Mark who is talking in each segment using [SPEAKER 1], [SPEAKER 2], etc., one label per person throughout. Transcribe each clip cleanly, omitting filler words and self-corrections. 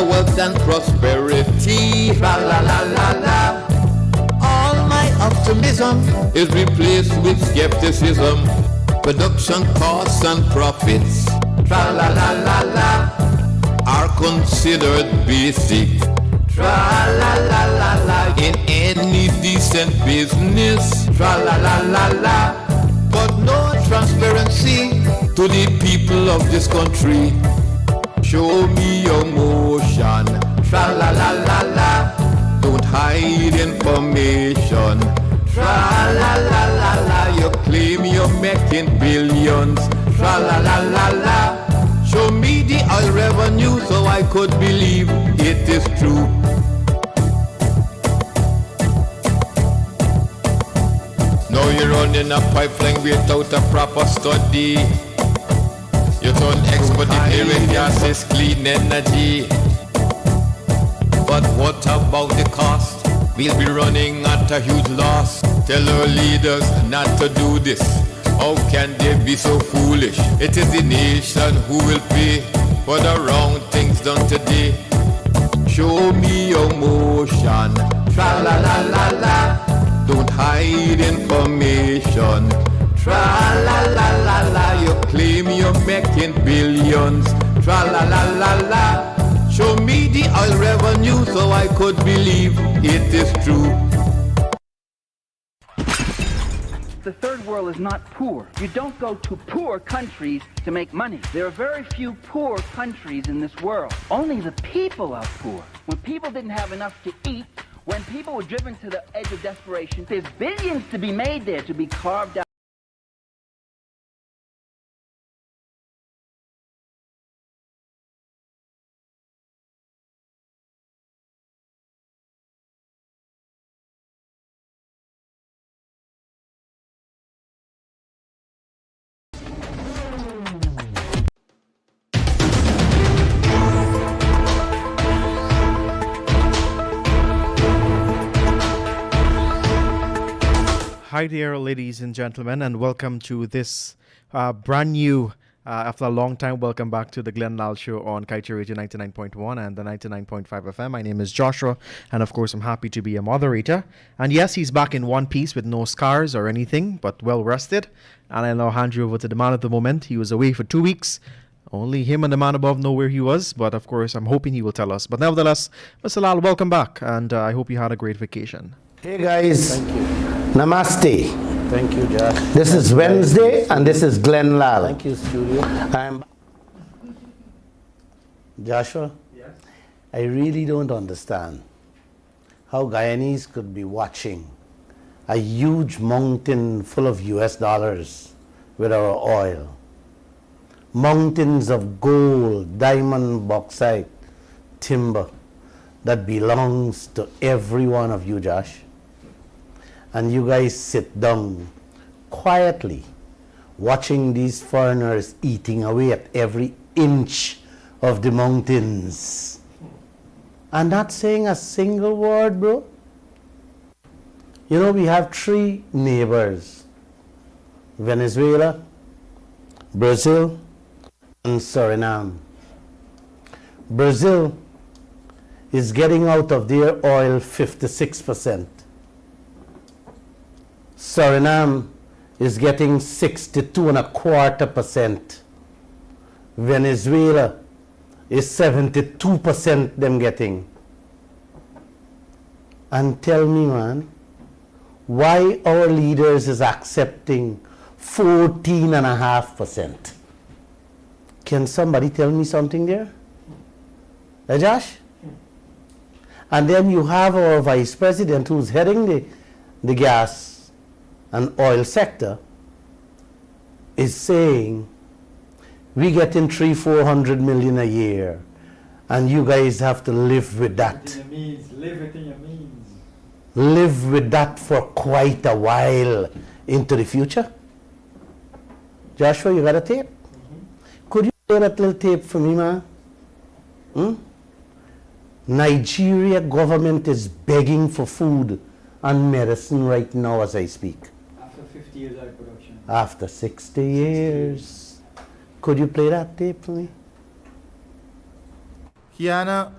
[SPEAKER 1] greater wealth and prosperity. Tra-la-la-la-la. All my optimism is replaced with skepticism. Production costs and profits, tra-la-la-la-la, are considered basic. Tra-la-la-la-la. In any decent business, tra-la-la-la-la. But no transparency to the people of this country. Show me your motion, tra-la-la-la-la. Don't hide information, tra-la-la-la-la. You claim you're making billions, tra-la-la-la-la. Show me the oil revenue so I could believe it is true. Now you're running a pipeline without a proper study. You turn expert in when gas is clean energy. But what about the cost? We'll be running at a huge loss. Tell our leaders not to do this. How can they be so foolish? It is the nation who will pay for the wrong things done today. Show me your motion, tra-la-la-la-la. Don't hide information, tra-la-la-la-la. You claim you're making billions, tra-la-la-la-la. Show me the oil revenue so I could believe it is true.
[SPEAKER 2] The third world is not poor. You don't go to poor countries to make money. There are very few poor countries in this world. Only the people are poor. When people didn't have enough to eat, when people were driven to the edge of desperation, there's billions to be made there, to be carved out.
[SPEAKER 3] Hi there, ladies and gentlemen, and welcome to this brand new, after a long time, welcome back to the Lall Show on Kaieteur Radio 99.1 and the 99.5 FM. My name is Joshua, and of course, I'm happy to be a moderator. And yes, he's back in one piece with no scars or anything, but well rested. And I'll now hand you over to the man at the moment. He was away for 2 weeks. Only him and the man above know where he was, but of course, I'm hoping he will tell us. But nevertheless, Mr. Lall, welcome back, and I hope you had a great vacation.
[SPEAKER 4] Hey guys,
[SPEAKER 5] Thank you.
[SPEAKER 4] Namaste.
[SPEAKER 5] Thank you, Josh.
[SPEAKER 4] This is Wednesday and this is Lall.
[SPEAKER 5] Thank you, studio.
[SPEAKER 4] I'm Joshua.
[SPEAKER 3] Yes.
[SPEAKER 4] I really don't understand how Guyanese could be watching a huge mountain full of US dollars with our oil. Mountains of gold, diamond, bauxite, timber that belongs to every one of you, Josh. And you guys sit down quietly watching these foreigners eating away at every inch of the mountains and not saying a single word, bro. You know, we have 3 neighbors: Venezuela, Brazil, and Suriname. Brazil is getting out of their oil 56%. Suriname is getting 62.25%. Venezuela is 72% them getting. And tell me, man, why our leaders is accepting 14.5%? Can somebody tell me something there? Josh? And then you have our vice president who's heading the gas and oil sector is saying we getting 300-400 million a year and you guys have to live with that.
[SPEAKER 5] Live within your means.
[SPEAKER 4] Live with that for quite a while into the future. Joshua, you got a tape? Could you play that little tape for me, man? Nigeria government is begging for food and medicine right now as I speak.
[SPEAKER 5] After 50 years out of production.
[SPEAKER 4] After 60 years. Could you play that tape for me?
[SPEAKER 6] Kiana,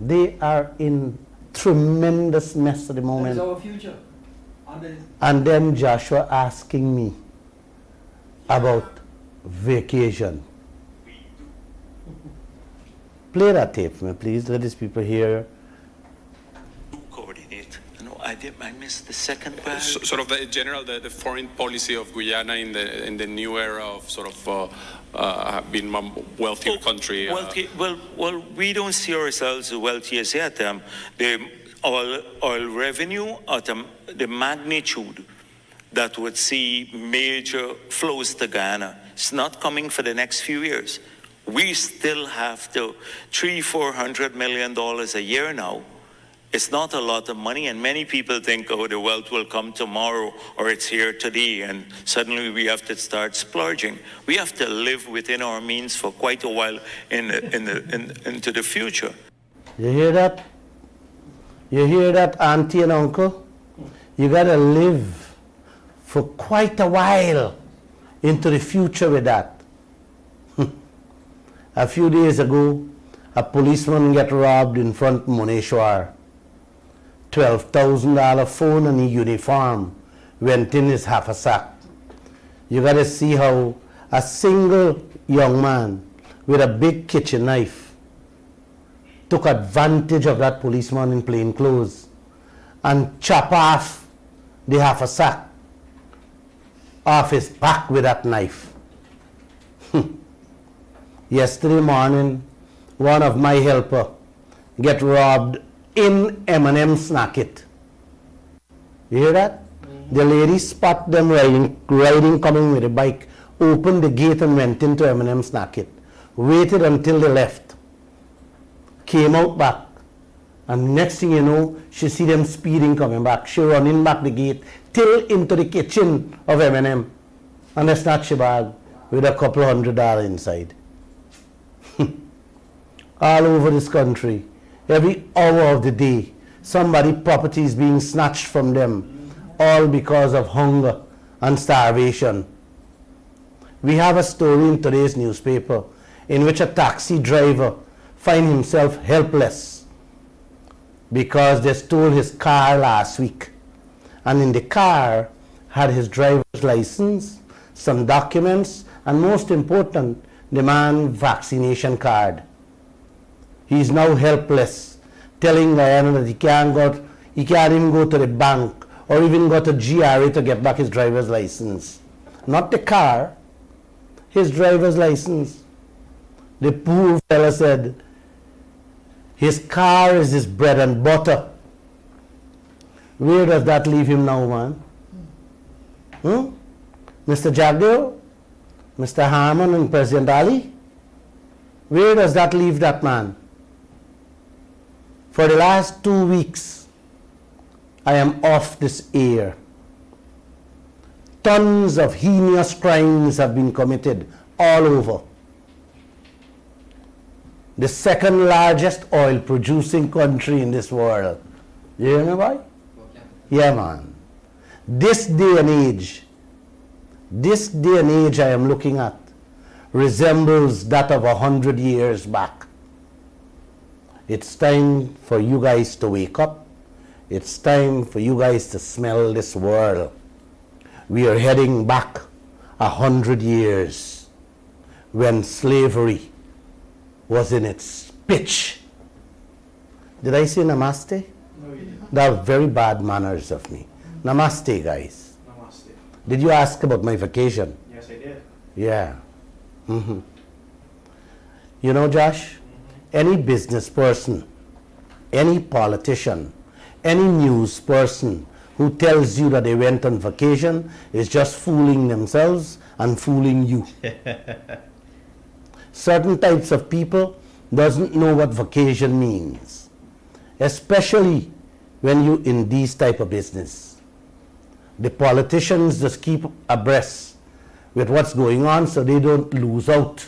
[SPEAKER 4] They are in tremendous mess at the
[SPEAKER 5] That is
[SPEAKER 4] moment.
[SPEAKER 5] our future.
[SPEAKER 4] And then Joshua asking me about vacation. Play that tape for me, please. Let these people hear.
[SPEAKER 6] Coordinate. No, I missed the second part.
[SPEAKER 7] Sort of the general, the foreign policy of Guyana in the new era of sort of being a wealthy country.
[SPEAKER 6] Well, we don't see ourselves as wealthy as yet. The oil revenue at the magnitude that would see major flows to Guyana, it's not coming for the next few years. We still have to $300-400 million a year now. It's not a lot of money, and many people think, oh, the wealth will come tomorrow or it's here today, and suddenly we have to start splurging. We have to live within our means for quite a while into the future.
[SPEAKER 4] You hear that? You hear that, auntie and uncle? You gotta live for quite a while into the future with that. A few days ago, a policeman get robbed in front of Moneshwar. $12,000 phone and a uniform went in his half a sack. You gotta see how a single young man with a big kitchen knife took advantage of that policeman in plain clothes and chop off the half a sack off his back with that knife. Yesterday morning, one of my helper get robbed in M&M Snacket. You hear that? The lady spot them riding coming with a bike, opened the gate and went into M&M Snacket. Waited until they left. Came out back. And next thing you know, she see them speeding coming back. She running back the gate till into the kitchen of M&M. And they snatch a bag with a couple $100 inside. All over this country, every hour of the day, somebody's property is being snatched from them, all because of hunger and starvation. We have a story in today's newspaper in which a taxi driver finds himself helpless because they stole his car last week. And in the car had his driver's license, some documents, and most important, the man's vaccination card. He's now helpless, telling Guyana that he can't even go to the bank or even go to GRA to get back his driver's license. Not the car, his driver's license. The poor fella said, his car is his bread and butter. Where does that leave him now, man? Mr. Jagdeo? Mr. Harmon and President Ali? Where does that leave that man? For the last 2 weeks, I am off this air. Tons of heinous crimes have been committed all over. The second largest oil producing country in this world. You hear me, boy? Yeah, man. This day and age I am looking at resembles that of 100 years back. It's time for you guys to wake up. It's time for you guys to smell this world. We are heading back 100 years when slavery was in its pitch. Did I say namaste?
[SPEAKER 5] No, you didn't.
[SPEAKER 4] That are very bad manners of me. Namaste, guys.
[SPEAKER 5] Namaste.
[SPEAKER 4] Did you ask about my vacation?
[SPEAKER 5] Yes, I did.
[SPEAKER 4] Yeah. You know, Josh, any business person, any politician, any news person who tells you that they went on vacation is just fooling themselves and fooling you. Certain types of people doesn't know what vacation means, especially when you in these type of business. The politicians just keep abreast with what's going on so they don't lose out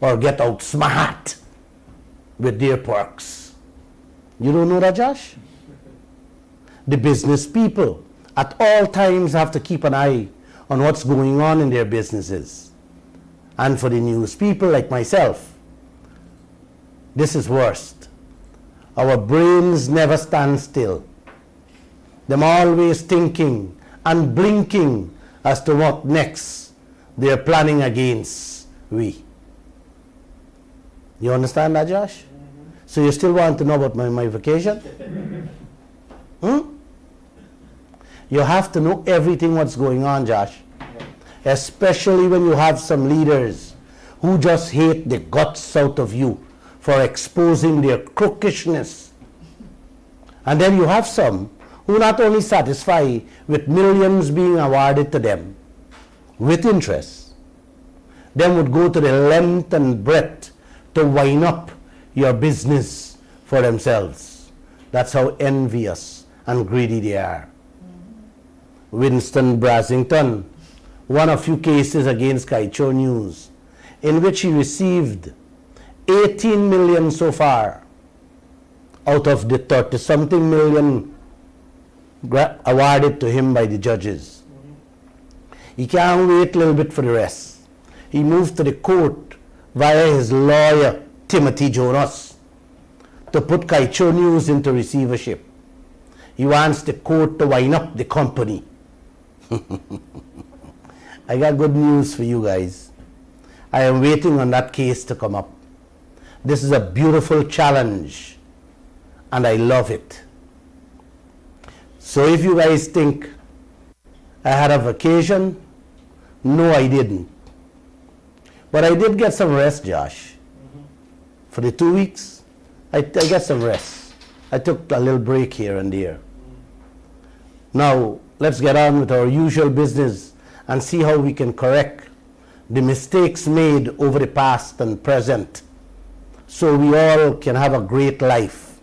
[SPEAKER 4] or get outsmart with their perks. You don't know that, Josh? The business people at all times have to keep an eye on what's going on in their businesses. And for the news people like myself, This is worst. Our brains never stand still. Them always thinking and blinking as to what next they're planning against we. You understand that, Josh? So you still want to know about my vacation? You have to know everything what's going on, Josh. Especially when you have some leaders who just hate the guts out of you for exposing their crookishness. And then you have some who not only satisfy with millions being awarded to them with interest, then would go to the length and breadth to wind up your business for themselves. That's how envious and greedy they are. Winston Brasington won a few cases against Kaieteur News in which he received 18 million so far out of the 30-something million awarded to him by the judges. He can't wait a little bit for the rest. He moved to the court via his lawyer, Timothy Jonas, to put Kaieteur News into receivership. He wants the court to wind up the company. I got good news for you guys. I am waiting on that case to come up. This is a beautiful challenge, and I love it. So if you guys think I had a vacation, no, I didn't. But I did get some rest, Josh. For the 2 weeks, I got some rest. I took a little break here and there. Now, let's get on with our usual business and see how we can correct the mistakes made over the past and present so we all can have a great life.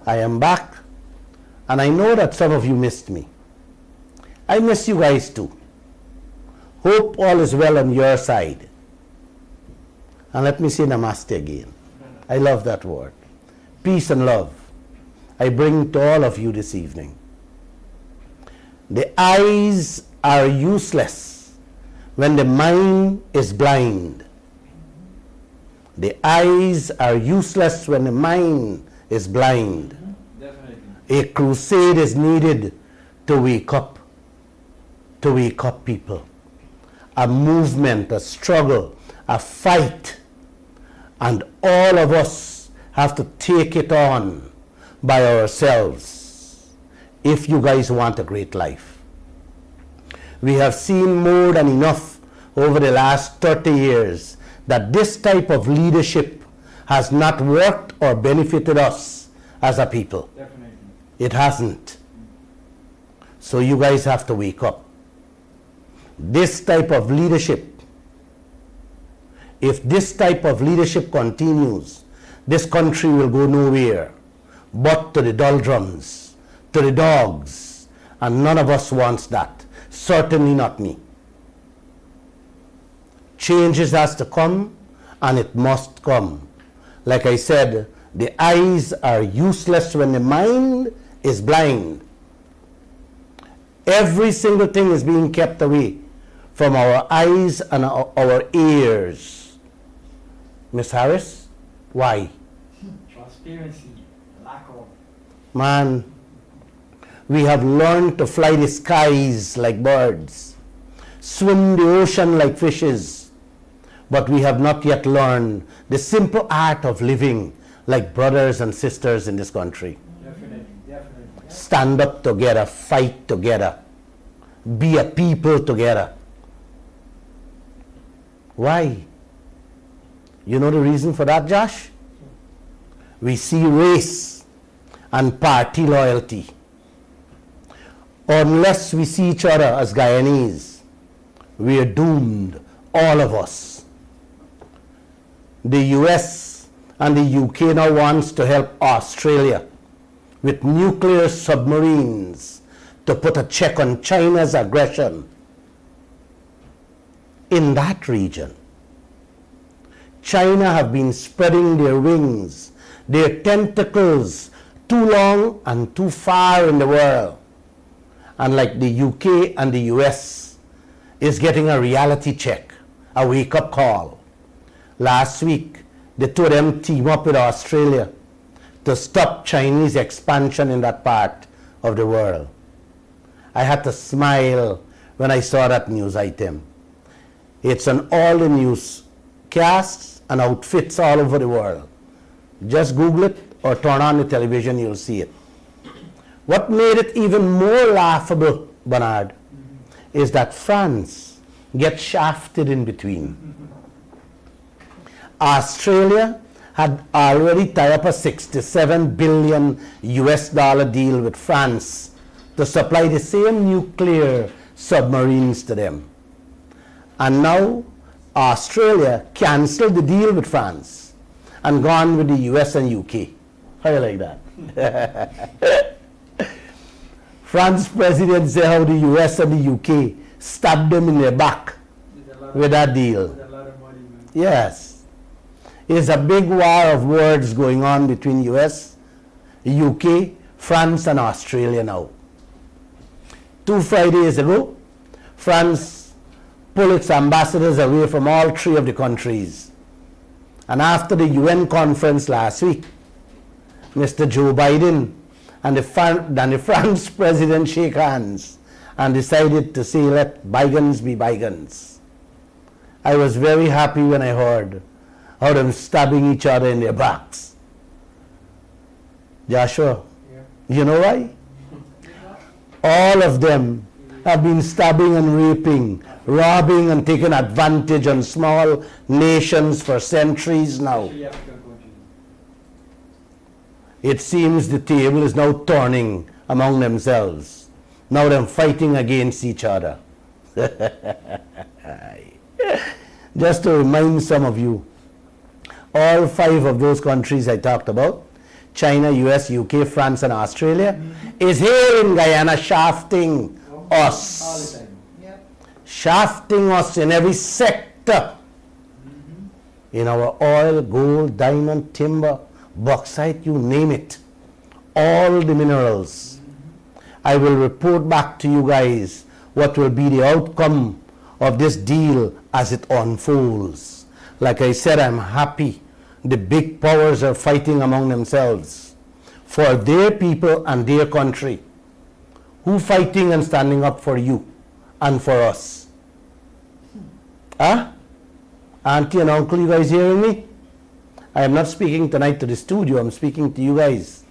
[SPEAKER 4] I am back, and I know that some of you missed me. I miss you guys too. Hope all is well on your side. And let me say namaste again. I love that word. Peace and love I bring to all of you this evening. The eyes are useless when the mind is blind. The eyes are useless when the mind is blind.
[SPEAKER 5] Definitely.
[SPEAKER 4] A crusade is needed to wake up people. A movement, a struggle, a fight. And all of us have to take it on by ourselves if you guys want a great life. We have seen more than enough over the last 30 years that this type of leadership has not worked or benefited us as a people.
[SPEAKER 5] Definitely.
[SPEAKER 4] It hasn't. So you guys have to wake up. This type of leadership, if this type of leadership continues, this country will go nowhere but to the doldrums, to the dogs, and none of us wants that. Certainly not me. Changes has to come, and it must come. Like I said, the eyes are useless when the mind is blind. Every single thing is being kept away from our eyes and our ears. Miss Harris, why?
[SPEAKER 5] Transparency, lack of.
[SPEAKER 4] Man, we have learned to fly the skies like birds, swim the ocean like fishes, but we have not yet learned the simple art of living like brothers and sisters in this country.
[SPEAKER 5] Definitely.
[SPEAKER 4] Stand up together, fight together, be a people together. Why? You know the reason for that, Josh? We see race and party loyalty. Unless we see each other as Guyanese, we are doomed, all of us. The US and the UK now wants to help Australia with nuclear submarines to put a check on China's aggression in that region. China have been spreading their wings, their tentacles too long and too far in the world. And like the UK and the US is getting a reality check, a wake-up call. Last week, the two of them team up with Australia to stop Chinese expansion in that part of the world. I had to smile when I saw that news item. It's on all the newscasts and outfits all over the world. Just Google it or turn on the television, you'll see it. What made it even more laughable, Bernard, is that France gets shafted in between. Australia had already tied up a $67 billion US deal with France to supply the same nuclear submarines to them. And now Australia cancelled the deal with France and gone with the US and UK. How you like that? France president said how the US and the UK stabbed them in their back with that deal.
[SPEAKER 5] A lot of money, man.
[SPEAKER 4] Yes. It's a big war of words going on between US, UK, France and Australia now. 2 Fridays ago, France pulled its ambassadors away from all 3 of the countries. And after the UN conference last week, Mr. Joe Biden and the France president shake hands and decided to say, let bygones be bygones. I was very happy when I heard how them stabbing each other in their backs. Joshua, you know why? All of them have been stabbing and raping, robbing and taking advantage on small nations for centuries now.
[SPEAKER 5] 3 African countries.
[SPEAKER 4] It seems the table is now turning among themselves. Now they're fighting against each other. Just to remind some of you, all 5 of those countries I talked about, China, US, UK, France and Australia, is here in Guyana shafting
[SPEAKER 5] All
[SPEAKER 4] us.
[SPEAKER 5] the time. Yep.
[SPEAKER 4] Shafting us in every sector. In our oil, gold, diamond, timber, bauxite, you name it. All the minerals. I will report back to you guys what will be the outcome of this deal as it unfolds. Like I said, I'm happy the big powers are fighting among themselves for their people and their country. Who fighting and standing up for you and for us? Huh? Auntie and uncle, you guys hearing me? I am not speaking tonight to the studio, I'm speaking to you guys.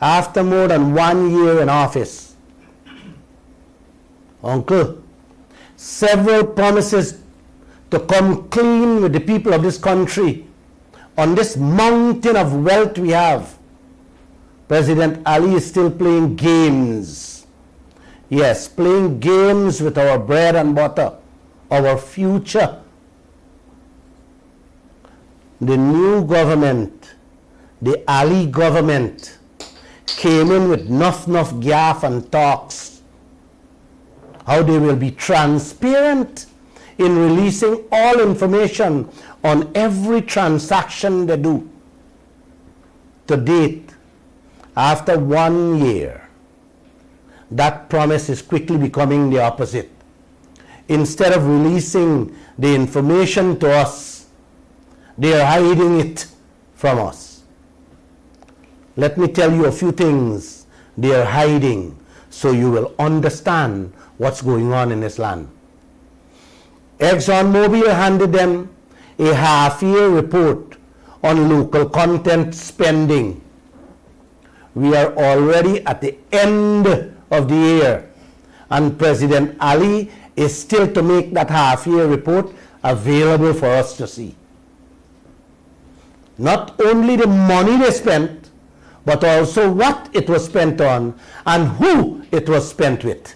[SPEAKER 4] After more than 1 year in office, uncle, several promises to come clean with the people of this country on this mountain of wealth we have. President Ali is still playing games. Yes, playing games with our bread and butter, our future. The new government, the Ali government, came in with enough gaff and talks. How they will be transparent in releasing all information on every transaction they do. To date, after 1 year, that promise is quickly becoming the opposite. Instead of releasing the information to us, they are hiding it from us. Let me tell you a few things they are hiding so you will understand what's going on in this land. ExxonMobil handed them a half-year report on local content spending. We are already at the end of the year, and President Ali is still to make that half-year report available for us to see. Not only the money they spent, but also what it was spent on and who it was spent with.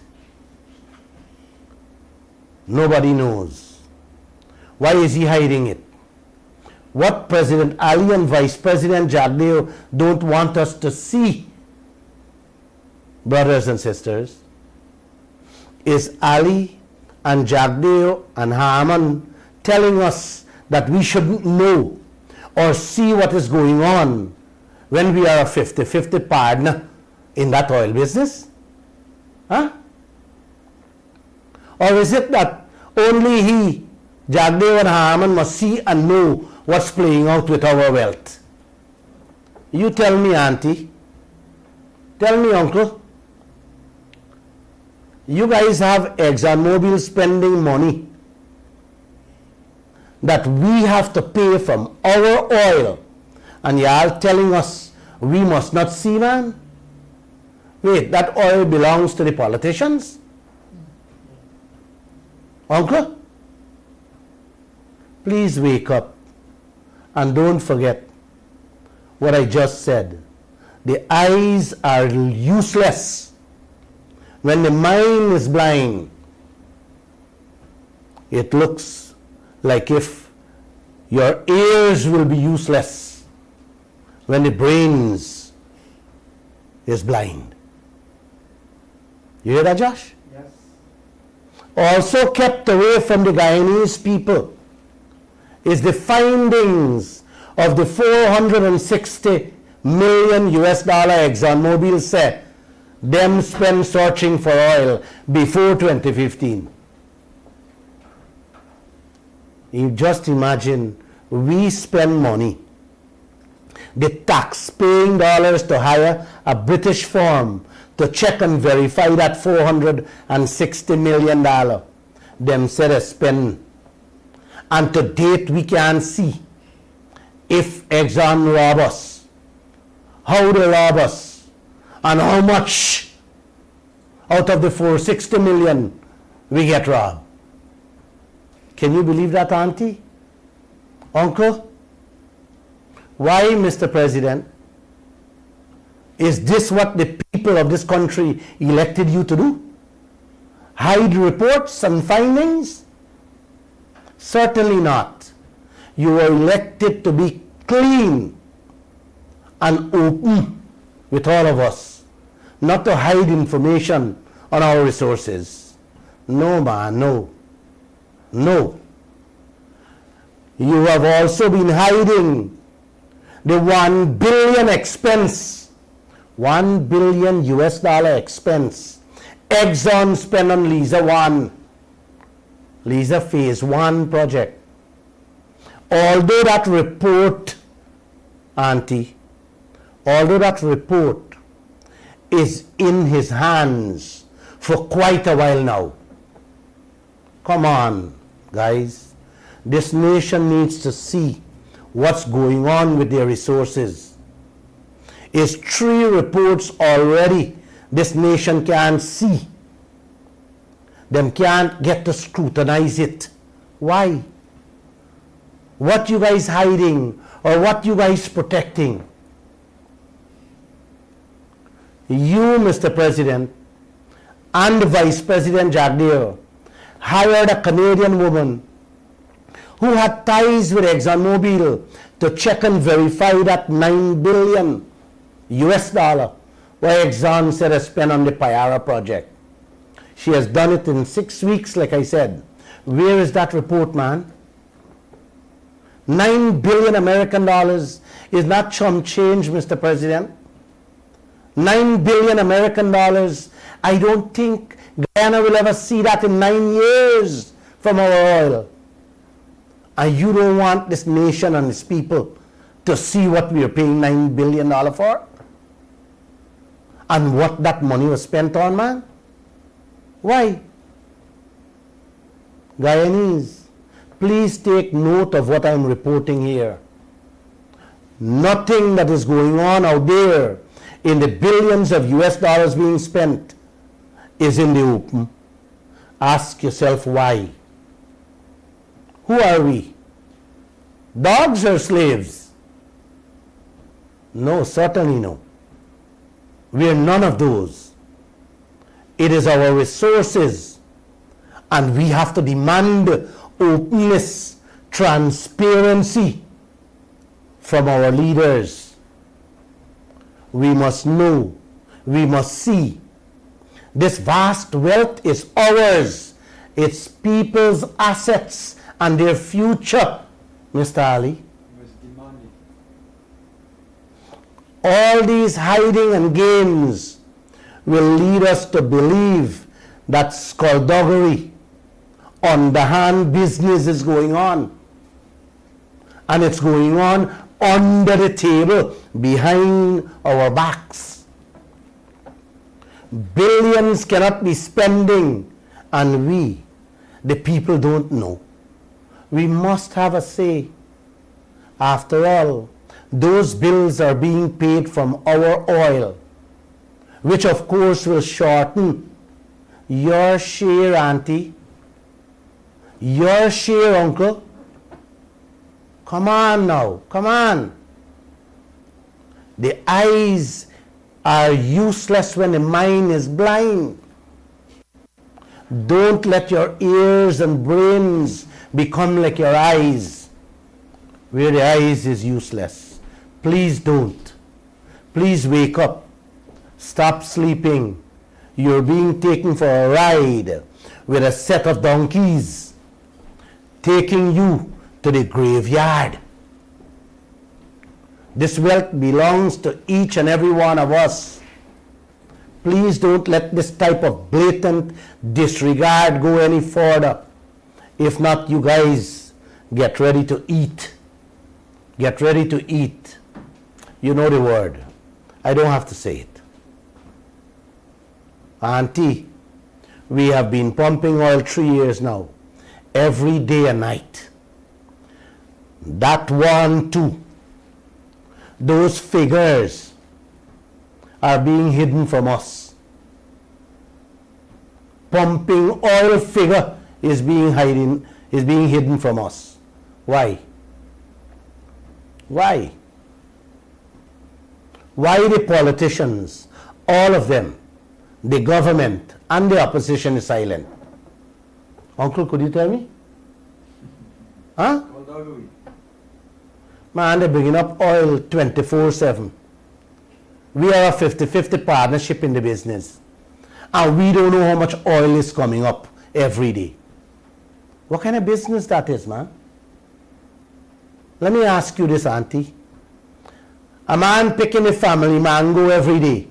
[SPEAKER 4] Nobody knows. Why is he hiding it? What President Ali and Vice President Jagdeo don't want us to see, brothers and sisters, is Ali and Jagdeo and Haman telling us that we shouldn't know or see what is going on when we are a 50-50 partner in that oil business? Huh? Or is it that only he, Jagdeo and Haman, must see and know what's playing out with our wealth. You tell me, auntie. Tell me, uncle. You guys have ExxonMobil spending money that we have to pay from our oil, and y'all telling us we must not see, man? Wait, that oil belongs to the politicians? Uncle? Please wake up and don't forget what I just said. The eyes are useless when the mind is blind. It looks like if your ears will be useless when the brains is blind. You hear that, Josh?
[SPEAKER 5] Yes.
[SPEAKER 4] Also kept away from the Guyanese people is the findings of the 460 million US dollar ExxonMobil said them spend searching for oil before 2015. You just imagine, we spend money, the tax-paying dollars, to hire a British firm to check and verify that $460 million. Them said a spend. And to date, we can't see if Exxon rob us, how they rob us, and how much out of the 460 million we get robbed. Can you believe that, auntie? Uncle? Why, Mr. President, is this what the people of this country elected you to do? Hide reports and findings? Certainly not. You were elected to be clean and open with all of us, not to hide information on our resources. No, man, no. No. You have also been hiding the 1 billion expense, 1 billion US dollar expense Exxon spent on Liza 1, Liza Phase 1 project. Although that report, auntie, although that report is in his hands for quite a while now. Come on, guys. This nation needs to see what's going on with their resources. Is 3 reports already this nation can't see. Them can't get to scrutinize it. Why? What you guys hiding, or what you guys protecting? You, Mr. President, and Vice President Kaieteur hired a Canadian woman who had ties with ExxonMobil to check and verify that 9 billion US dollar where Exxon said has spent on the Payara project. She has done it in 6 weeks, like I said. Where is that report, man? 9 billion American dollars is not chump change, Mr. President. 9 billion American dollars. I don't think Guyana will ever see that in 9 years from our oil. And you don't want this nation and its people to see what we are paying $9 billion for? And what that money was spent on, man? Why? Guyanese, please take note of what I'm reporting here. Nothing that is going on out there in the billions of US dollars being spent is in the open. Ask yourself why. Who are we? Dogs or slaves? No, certainly no. We are none of those. It is our resources, and we have to demand openness, transparency from our leaders. We must know, we must see. This vast wealth is ours. It's people's assets and their future, Mr. Ali.
[SPEAKER 5] Was demanding.
[SPEAKER 4] All these hiding and games will lead us to believe that skullduggery, underhand business is going on. And it's going on under the table, behind our backs. Billions cannot be spending, and we, the people, don't know. We must have a say. After all, those bills are being paid from our oil, which of course will shorten your share, auntie, your share, uncle. Come on now, come on. The eyes are useless when the mind is blind. Don't let your ears and brains become like your eyes, where the eyes is useless. Please don't. Please wake up. Stop sleeping. You're being taken for a ride with a set of donkeys taking you to the graveyard. This wealth belongs to each and every one of us. Please don't let this type of blatant disregard go any further. If not, you guys get ready to eat. Get ready to eat. You know the word. I don't have to say it. Auntie, we have been pumping oil 3 years now, every day and night. That 1, 2, those figures are being hidden from us. Pumping oil figure is being hidden from us. Why? Why? Why the politicians, all of them, the government and the opposition is silent? Uncle, could you tell me? Huh? Man, they're bringing up oil 24/7. We are a 50-50 partnership in the business. And we don't know how much oil is coming up every day. What kind of business that is, man? Let me ask you this, auntie. A man picking a family mango every day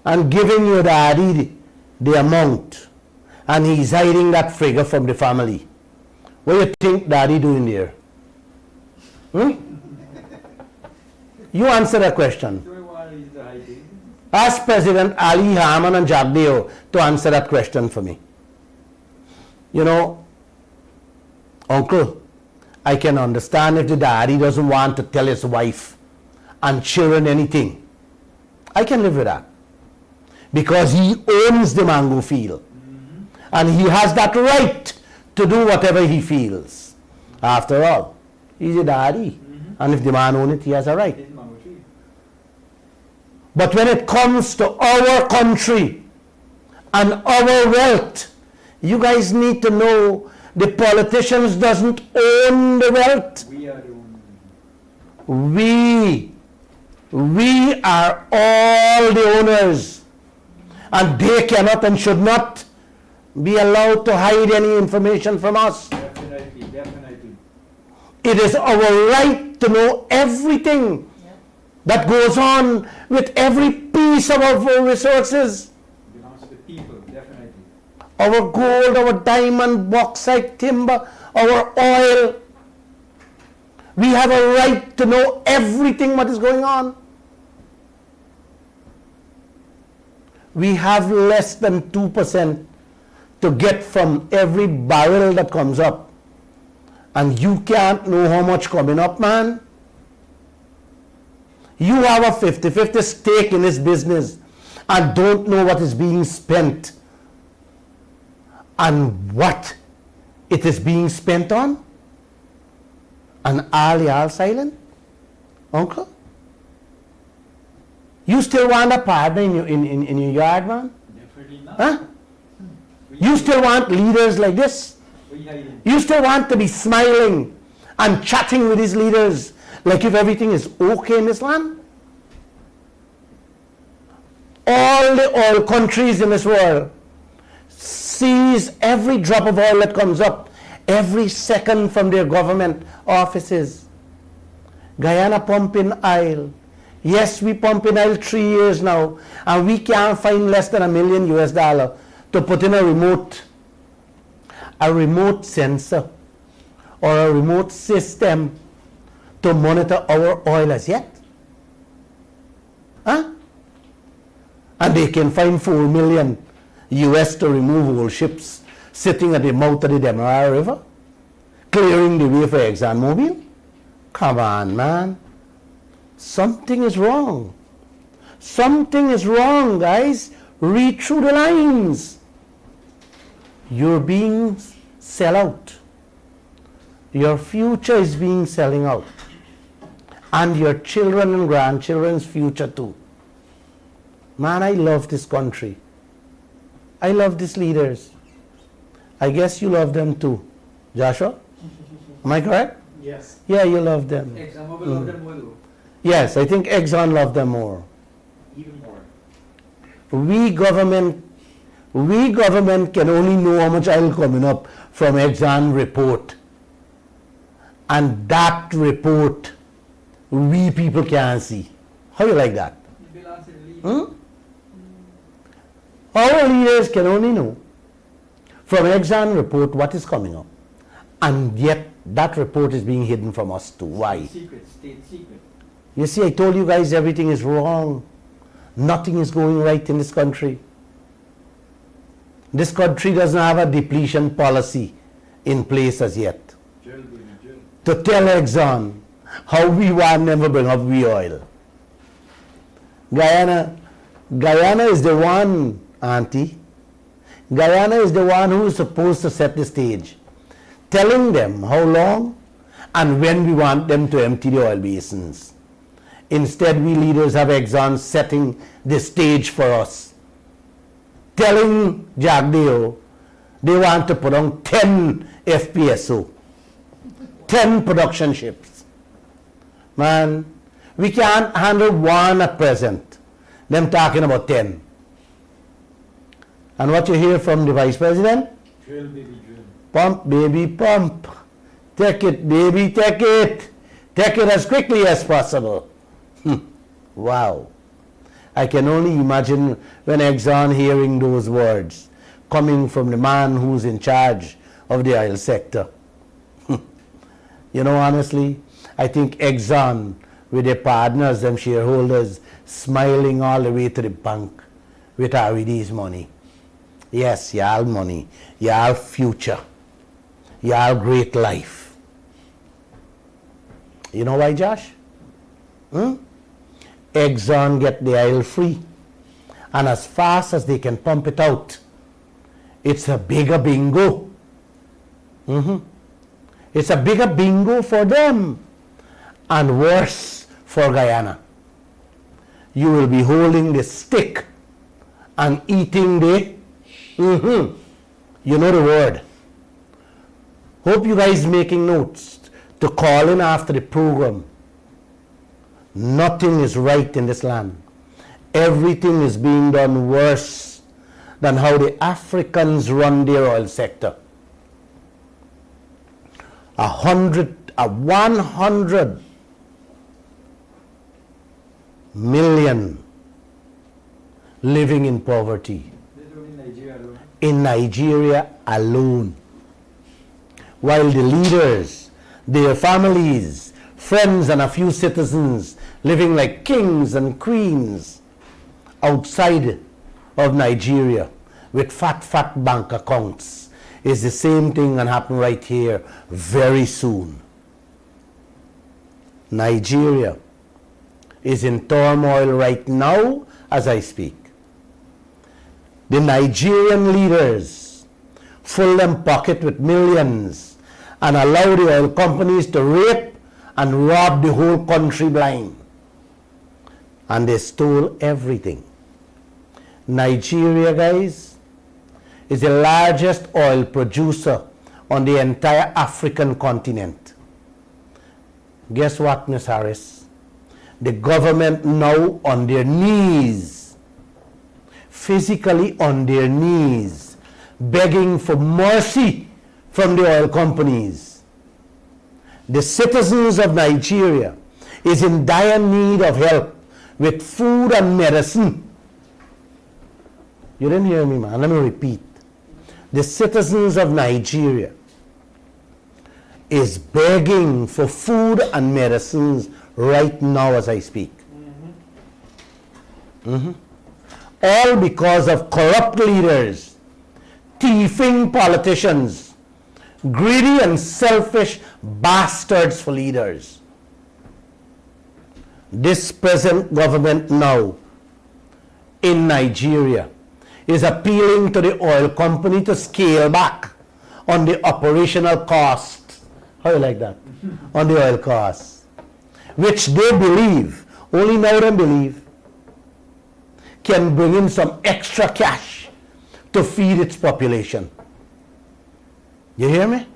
[SPEAKER 4] and giving your daddy the amount, and he's hiding that figure from the family. What do you think daddy doing there? You answer that question. Ask President Ali Harman and Jagdeo to answer that question for me. You know, Uncle, I can understand if the daddy doesn't want to tell his wife and children anything. I can live with that. Because he owns the mango field. And he has that right to do whatever he feels. After all, he's a daddy. And if the man owns it, he has a right. But when it comes to our country and our wealth, you guys need to know the politicians doesn't own the wealth.
[SPEAKER 5] We are the owners.
[SPEAKER 4] We are all the owners. And they cannot and should not be allowed to hide any information from us.
[SPEAKER 5] Definitely, definitely.
[SPEAKER 4] It is our right to know everything that goes on with every piece of our resources.
[SPEAKER 5] Belongs to the people, definitely.
[SPEAKER 4] Our gold, our diamond, bauxite, timber, our oil. We have a right to know everything what is going on. We have less than 2% to get from every barrel that comes up. And you can't know how much coming up, man. You have a 50-50 stake in this business and don't know what is being spent and what it is being spent on. And all y'all silent? Uncle? You still want a partner in your yard, man?
[SPEAKER 5] Definitely not.
[SPEAKER 4] Huh? You still want leaders like this?
[SPEAKER 5] We hiding.
[SPEAKER 4] You still want to be smiling and chatting with these leaders like if everything is okay in this land? All the oil countries in this world seize every drop of oil that comes up every second from their government offices. Guyana pumping oil. Yes, we pump in oil 3 years now, and we can't find less than $1 million to put in a remote sensor or a remote system to monitor our oil as yet? Huh? And they can find $4 million US to remove all ships sitting at the mouth of the Demerara River, clearing the way for ExxonMobil? Come on, man. Something is wrong. Something is wrong, guys. Read through the lines. You're being sell out. Your future is being selling out. And your children and grandchildren's future too. Man, I love this country. I love these leaders. I guess you love them too. Joshua? Am I correct?
[SPEAKER 5] Yes.
[SPEAKER 4] Yeah, you love them.
[SPEAKER 5] ExxonMobil love them more though.
[SPEAKER 4] Yes, I think Exxon love them more.
[SPEAKER 5] Even more.
[SPEAKER 4] We government can only know how much oil coming up from Exxon report. And that report, we people can't see. How you like that?
[SPEAKER 5] It belongs to the leader.
[SPEAKER 4] Our leaders can only know from Exxon report what is coming up. And yet that report is being hidden from us too. Why?
[SPEAKER 5] Secret, state secret.
[SPEAKER 4] You see, I told you guys everything is wrong. Nothing is going right in this country. This country doesn't have a depletion policy in place as yet.
[SPEAKER 5] Drill, baby, drill.
[SPEAKER 4] To tell Exxon how we want never bring up we oil. Guyana is the one, Auntie. Guyana is the one who is supposed to set the stage, telling them how long and when we want them to empty the oil basins. Instead, we leaders have Exxon setting the stage for us, telling Jagdeo they want to put on 10 FPSO, 10 production ships. Man, we can't handle one at present. Them talking about 10. And what you hear from the Vice President?
[SPEAKER 5] Drill, baby, drill.
[SPEAKER 4] Pump, baby, pump. Take it, baby, take it. Take it as quickly as possible. Wow. I can only imagine when Exxon hearing those words coming from the man who's in charge of the oil sector. You know, honestly, I think Exxon with their partners, them shareholders, smiling all the way to the bank with RED's money. Yes, y'all money, y'all future, y'all great life. You know why, Josh? Exxon get the oil free, and as fast as they can pump it out, it's a bigger bingo. It's a bigger bingo for them, and worse for Guyana. You will be holding the stick and eating the, you know the word. Hope you guys making notes to call in after the program. Nothing is right in this land. Everything is being done worse than how the Africans run their oil sector. 100 million living in poverty in Nigeria alone. While the leaders, their families, friends and a few citizens living like kings and queens outside of Nigeria with fat bank accounts, is the same thing and happen right here very soon. Nigeria is in turmoil right now as I speak. The Nigerian leaders fill them pocket with millions and allow the oil companies to rape and rob the whole country blind. And they stole everything. Nigeria, guys, is the largest oil producer on the entire African continent. Guess what, Ms. Harris? The government now on their knees, physically on their knees, begging for mercy from the oil companies. The citizens of Nigeria is in dire need of help with food and medicine. You didn't hear me, man. Let me repeat. The citizens of Nigeria is begging for food and medicines right now as I speak. All because of corrupt leaders, thieving politicians, greedy and selfish bastards for leaders. This present government now in Nigeria is appealing to the oil company to scale back on the operational cost. How you like that? On the oil costs, which they believe, only now they believe, can bring in some extra cash to feed its population. You hear me?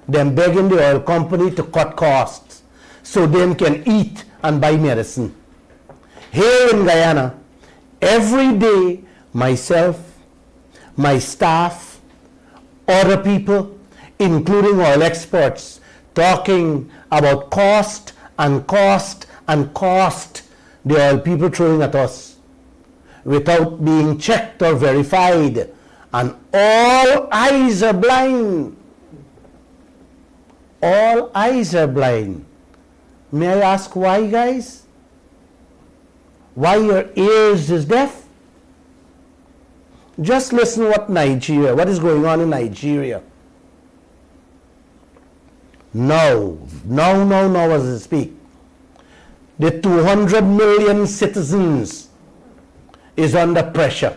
[SPEAKER 4] Them begging the oil company to cut costs so they can eat and buy medicine. Here in Guyana, every day, myself, my staff, other people, including oil experts, talking about cost and cost and cost the oil people throwing at us without being checked or verified, and all eyes are blind. All eyes are blind. May I ask why, guys? Why your ears is deaf? Just listen what what is going on in Nigeria. Now as I speak, the 200 million citizens is under pressure,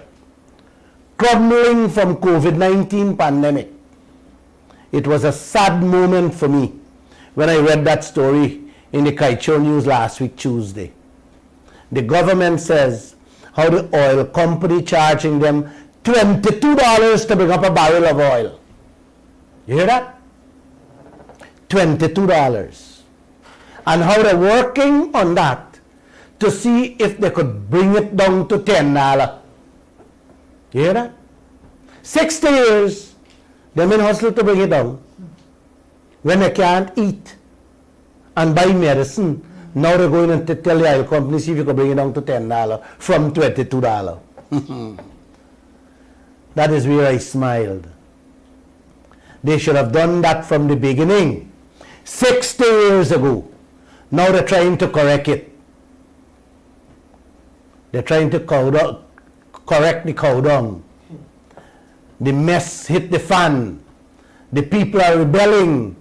[SPEAKER 4] crumbling from COVID-19 pandemic. It was a sad moment for me when I read that story in the Kaieteur news last week, Tuesday. The government says how the oil company charging them $22 to bring up a barrel of oil. You hear that? $22. And how they're working on that to see if they could bring it down to $10. You hear that? 60 years, they've been hustling to bring it down. When they can't eat and buy medicine, now they're going to tell the oil company, see if you can bring it down to $10 from $22. That is where I smiled. They should have done that from the beginning, 60 years ago. Now they're trying to correct it. They're trying to correct the cow down. The mess hit the fan. The people are rebelling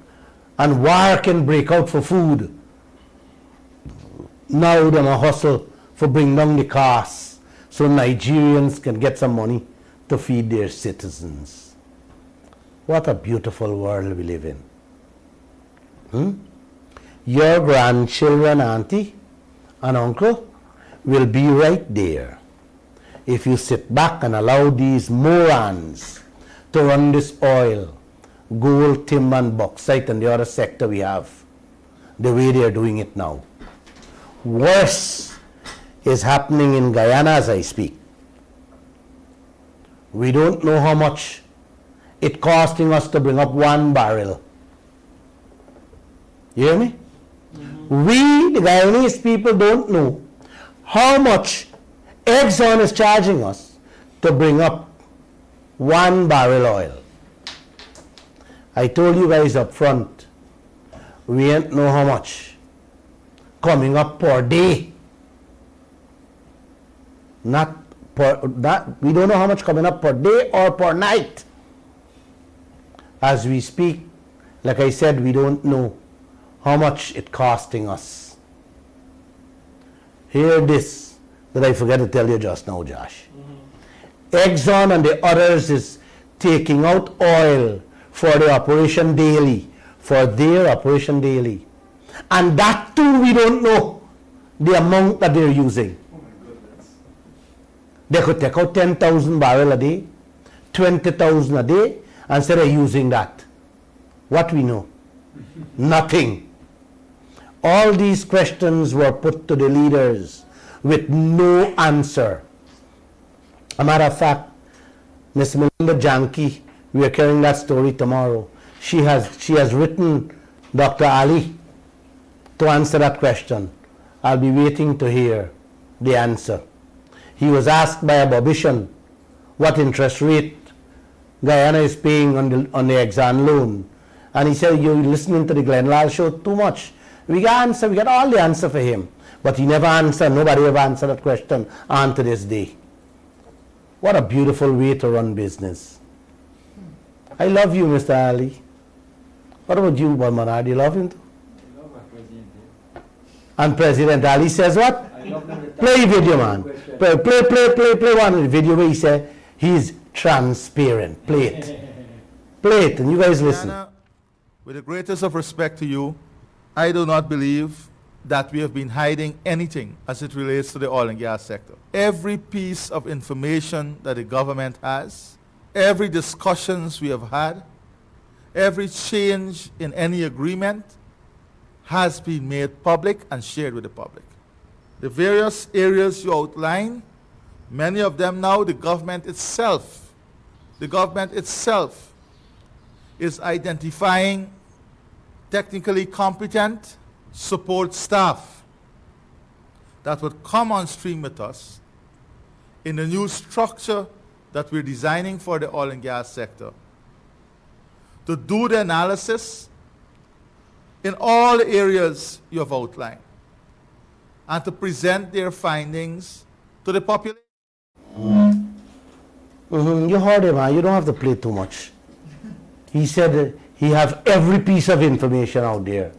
[SPEAKER 4] and war can break out for food. Now they're going to hustle for bring down the costs so Nigerians can get some money to feed their citizens. What a beautiful world we live in. Your grandchildren, auntie and uncle, will be right there if you sit back and allow these morons to run this oil, gold, timber and bauxite and the other sector we have the way they are doing it now. Worse is happening in Guyana as I speak. We don't know how much it's costing us to bring up one barrel. You hear me? We, the Guyanese people, don't know how much Exxon is charging us to bring up one barrel oil. I told you guys up front, we ain't know how much coming up per day. Not per that, we don't know how much coming up per day or per night. As we speak, like I said, we don't know how much it's costing us. Hear this that I forgot to tell you just now, Josh. Exxon and the others is taking out oil for the operation daily, for their operation daily. And that too we don't know the amount that they're using.
[SPEAKER 5] Oh my goodness.
[SPEAKER 4] They could take out 10,000 barrels a day, 20,000 a day, instead of using that. What we know? Nothing. All these questions were put to the leaders with no answer. A matter of fact, Ms. Melinda Janki, we are carrying that story tomorrow. She has written Dr. Ali to answer that question. I'll be waiting to hear the answer. He was asked by a Bobician what interest rate Guyana is paying on the Exxon loan, And he said, you're listening to the Glenn Lall show too much. We got answer, we got all the answer for him. But he never answered, nobody ever answered that question on to this day. What a beautiful way to run business. I love you, Mr. Ali. What about you, Balmanar? Do you love him too?
[SPEAKER 5] I love our president.
[SPEAKER 4] And President Ali says what?
[SPEAKER 5] I love him.
[SPEAKER 4] Play video, man. Play one video where he said he's transparent. Play it. Play it, and you guys listen.
[SPEAKER 8] Diana, with the greatest of respect to you, I do not believe that we have been hiding anything as it relates to the oil and gas sector. Every piece of information that the government has, every discussions we have had, every change in any agreement has been made public and shared with the public. The various areas you outline, many of them now the government itself is identifying technically competent support staff that would come on stream with us in the new structure that we're designing for the oil and gas sector to do the analysis in all the areas you have outlined and to present their findings to the population.
[SPEAKER 4] You heard him, huh? You don't have to play too much. He said he have every piece of information out there.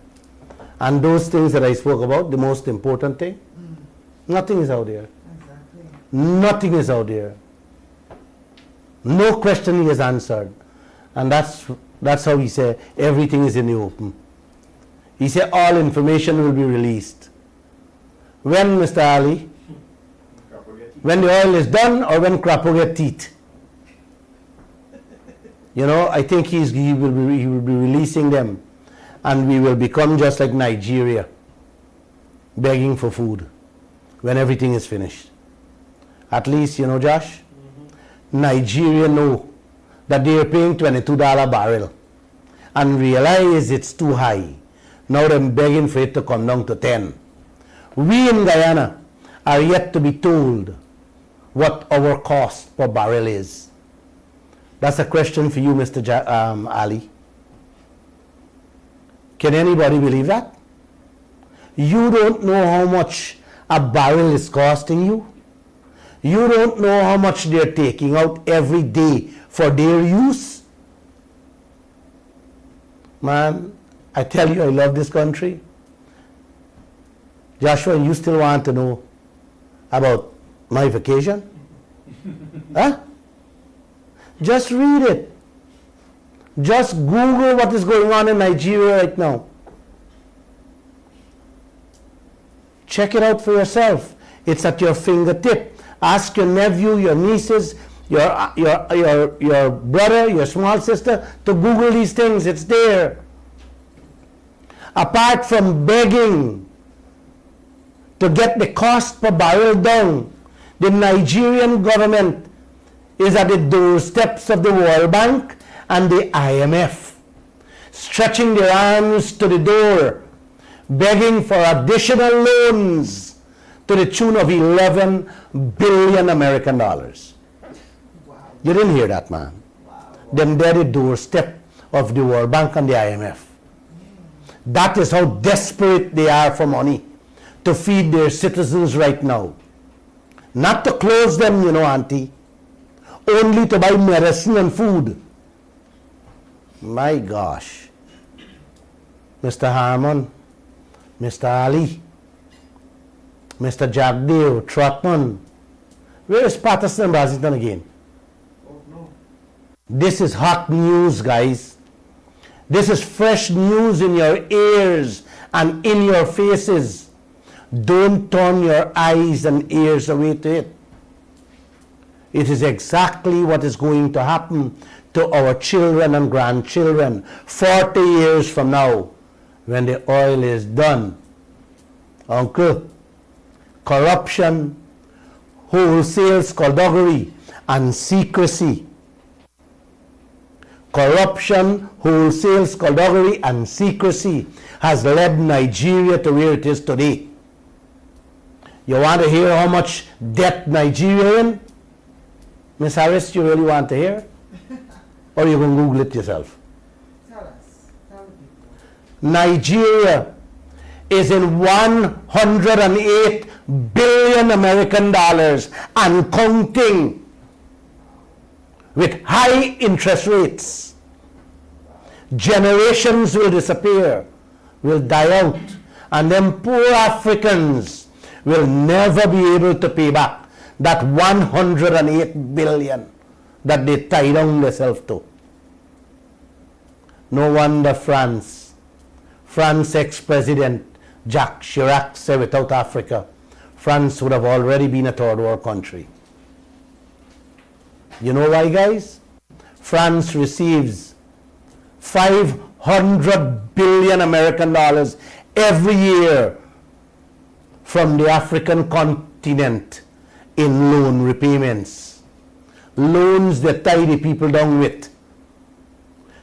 [SPEAKER 4] And those things that I spoke about, the most important thing, nothing is out there.
[SPEAKER 9] Exactly.
[SPEAKER 4] Nothing is out there. No question is answered. And that's how he said everything is in the open. He said all information will be released. When, Mr. Ali? When the oil is done or when Crapo get teeth? You know, I think he will be releasing them, and we will become just like Nigeria, begging for food when everything is finished. At least, you know, Josh, Nigeria know that they are paying $22 barrel and realize it's too high. Now they're begging for it to come down to 10. We in Guyana are yet to be told what our cost per barrel is. That's a question for you, Mr. Ali. Can anybody believe that? You don't know how much a barrel is costing you. You don't know how much they're taking out every day for their use. Man, I tell you, I love this country. Joshua, you still want to know about my vacation? Huh? Just read it. Just Google what is going on in Nigeria right now. Check it out for yourself. It's at your fingertip. Ask your nephew, your nieces, your brother, your small sister to Google these things. It's there. Apart from begging to get the cost per barrel down, the Nigerian government is at the doorsteps of the World Bank and the IMF, stretching their arms to the door, begging for additional loans to the tune of 11 billion American dollars.
[SPEAKER 9] Wow.
[SPEAKER 4] You didn't hear that, man.
[SPEAKER 9] Wow.
[SPEAKER 4] Then they're the doorstep of the World Bank and the IMF. That is how desperate they are for money to feed their citizens right now. Not to close them, you know, auntie. Only to buy medicine and food. My gosh. Mr. Harmon, Mr. Ali, Mr. Jagdev, Trotman. Where is Patterson and Basington again?
[SPEAKER 5] Oh, no.
[SPEAKER 4] This is hot news, guys. This is fresh news in your ears and in your faces. Don't turn your eyes and ears away to it. It is exactly what is going to happen to our children and grandchildren 40 years from now when the oil is done. Uncle, corruption, wholesale skullduggery, and secrecy. Corruption, wholesale skullduggery, and secrecy has led Nigeria to where it is today. You want to hear how much debt Nigeria in? Miss Harris, you really want to hear? Or you can Google it yourself?
[SPEAKER 9] Tell us.
[SPEAKER 4] Nigeria is in 108 billion American dollars and counting, with high interest rates. Generations will disappear, will die out, and them poor Africans will never be able to pay back that 108 billion that they tie down themselves to. No wonder France ex-president Jacques Chirac said without Africa, France would have already been a third world country. You know why, guys? France receives 500 billion American dollars every year from the African continent in loan repayments. Loans that tie the people down with.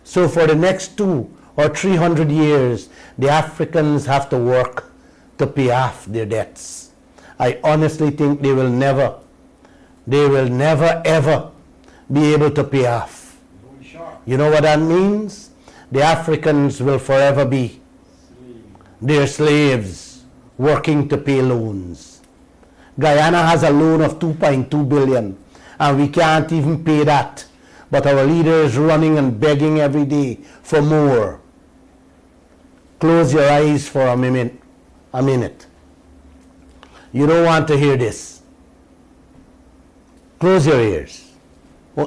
[SPEAKER 4] So for the next 200 or 300 years, the Africans have to work to pay off their debts. I honestly think they will never ever be able to pay off. You know what that means? The Africans will forever be their slaves working to pay loans. Guyana has a loan of 2.2 billion and we can't even pay that. But our leaders running and begging every day for more. Close your eyes for a minute. You don't want to hear this. Close your ears.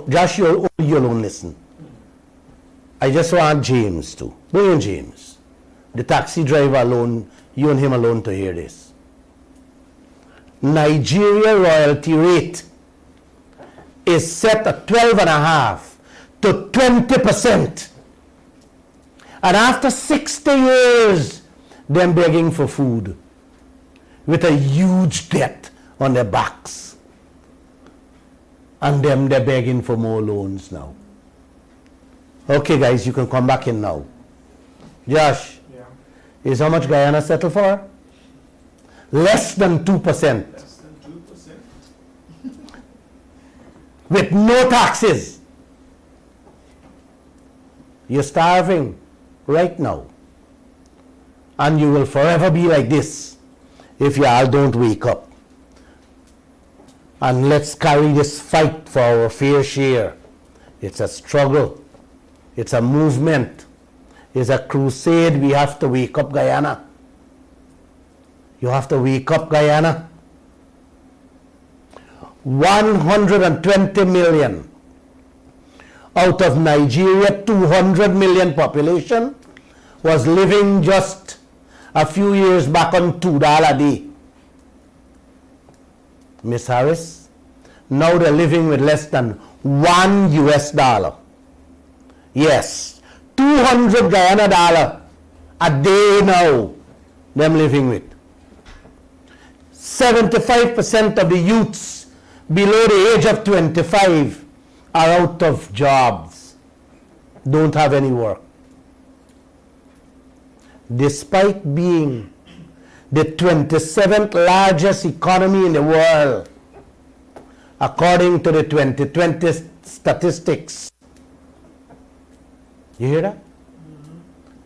[SPEAKER 4] Josh, you alone listen. I just want James to. Bring in James. The taxi driver alone, you and him alone to hear this. Nigeria royalty rate is set at 12.5% to 20%. And after 60 years, them begging for food with a huge debt on their backs. And them, they're begging for more loans now. Okay, guys, you can come back in now. Josh, is how much Guyana settle for? Less than 2%.
[SPEAKER 5] Less than 2%.
[SPEAKER 4] With no taxes. You're starving right now. And you will forever be like this if you all don't wake up. And let's carry this fight for our fair share. It's a struggle. It's a movement. It's a crusade. We have to wake up, Guyana. You have to wake up, Guyana. 120 million out of Nigeria 200 million population was living just a few years back on $2 a day. Miss Harris, now they're living with less than $1. Yes, 200 Guyana dollar a day now them living with. 75% of the youths below the age of 25 are out of jobs, don't have any work. Despite being the 27th largest economy in the world, according to the 2020 statistics. You hear that?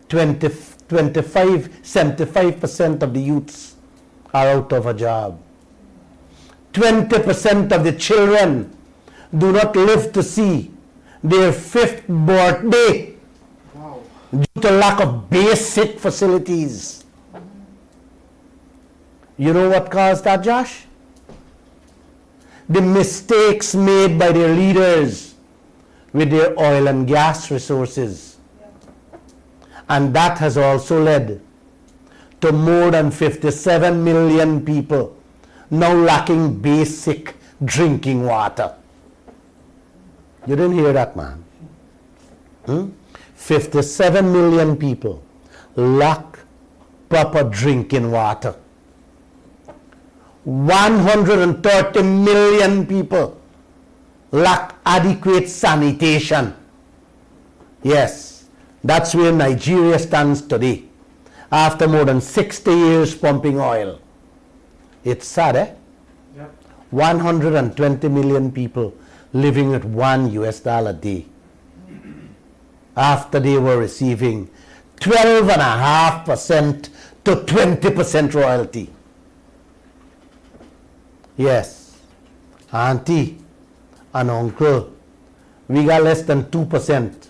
[SPEAKER 4] 75% of the youths are out of a job. 20% of the children do not live to see their 5th birthday due to lack of basic facilities. You know what caused that, Josh? The mistakes made by their leaders with their oil and gas resources. And that has also led to more than 57 million people now lacking basic drinking water. You didn't hear that, man? 57 million people lack proper drinking water. 130 million people lack adequate sanitation. Yes, that's where Nigeria stands today, after more than 60 years pumping oil. It's sad, eh?
[SPEAKER 5] Yep.
[SPEAKER 4] 120 million people living at $1 a day, after they were receiving 12.5% to 20% royalty. Yes, auntie and uncle, we got less than 2%.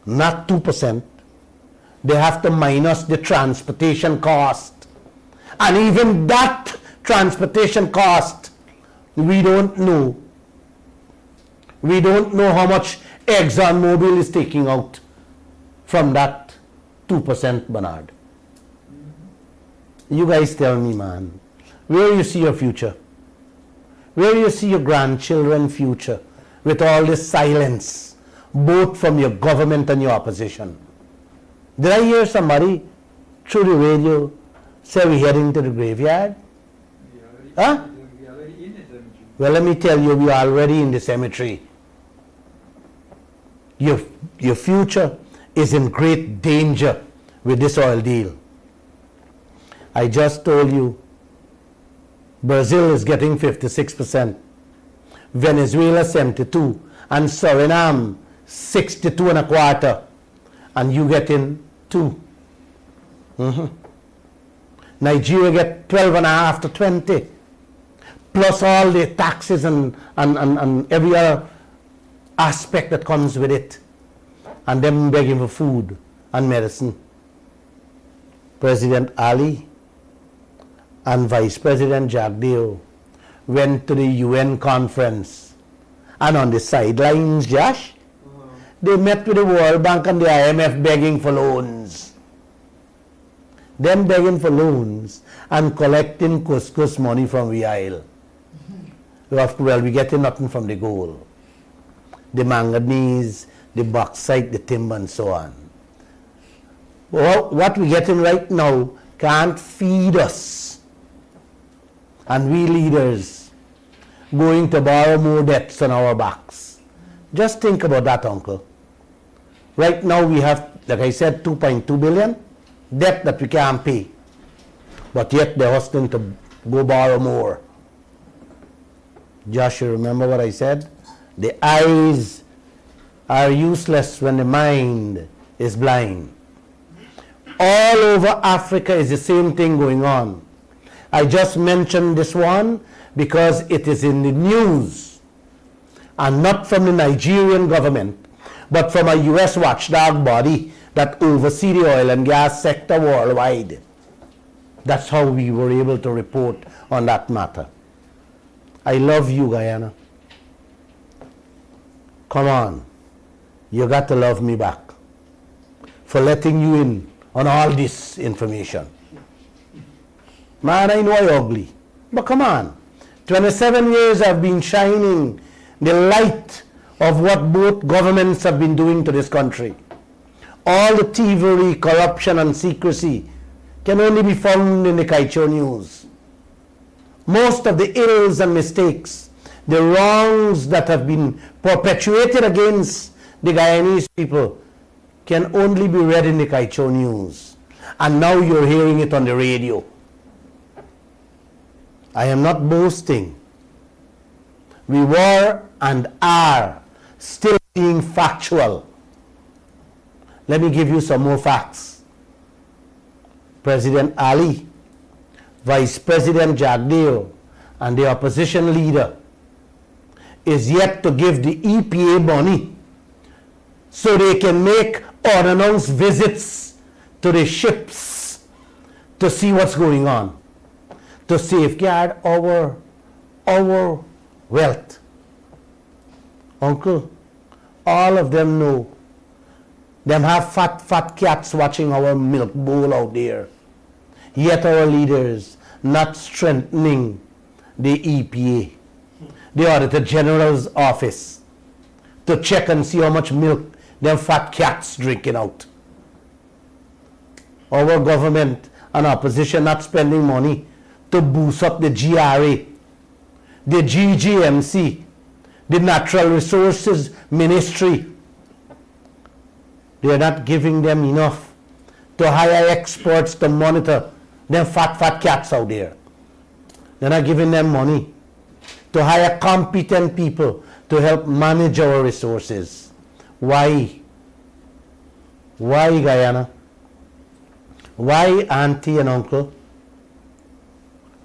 [SPEAKER 4] Not 2%. They have to minus the transportation cost. And even that transportation cost, we don't know. We don't know how much ExxonMobil is taking out from that 2%, Bernard. You guys tell me, man, where you see your future? Where you see your grandchildren's future with all this silence, both from your government and your opposition? Did I hear somebody through the radio say we're heading to the graveyard? Huh?
[SPEAKER 5] We are already in the cemetery.
[SPEAKER 4] Well, let me tell you, we are already in the cemetery. Your future is in great danger with this oil deal. I just told you, Brazil is getting 56%, Venezuela 72%, and Suriname 62.25%, and you getting 2%. Nigeria get 12.5 to 20, plus all the taxes and every other aspect that comes with it, and them begging for food and medicine. President Ali and Vice President Jagdeo went to the UN conference, and on the sidelines, Josh, they met with the World Bank and the IMF begging for loans. Them begging for loans and collecting couscous money from VIL. Well, we're getting nothing from the gold, the manganese, the bauxite, the timber, and so on. Well, what we're getting right now can't feed us. And we leaders going to borrow more debts on our backs. Just think about that, uncle. Right now we have, like I said, 2.2 billion debt that we can't pay. But yet they're hustling to go borrow more. Josh, you remember what I said? The eyes are useless when the mind is blind. All over Africa is the same thing going on. I just mentioned this one because it is in the news, and not from the Nigerian government, but from a US watchdog body that oversees the oil and gas sector worldwide. That's how we were able to report on that matter. I love you, Guyana. Come on, you got to love me back for letting you in on all this information. Man, I know I'm ugly, but come on. 27 years I've been shining the light of what both governments have been doing to this country. All the thievery, corruption, and secrecy can only be found in the Kaieteur news. Most of the ills and mistakes, the wrongs that have been perpetuated against the Guyanese people can only be read in the Kaieteur news. And now you're hearing it on the radio. I am not boasting. We were and are still being factual. Let me give you some more facts. President Ali, Vice President Jagdeo, and the opposition leader is yet to give the EPA money so they can make unannounced visits to the ships to see what's going on, to safeguard our wealth. Uncle, all of them know. Them have fat cats watching our milk bowl out there. Yet our leaders not strengthening the EPA, the Auditor General's office, to check and see how much milk them fat cats drinking out. Our government and opposition not spending money to boost up the GRA, the GGMC, the Natural Resources Ministry. They are not giving them enough to hire experts to monitor them fat cats out there. They're not giving them money to hire competent people to help manage our resources. Why? Why Guyana? Why auntie and uncle?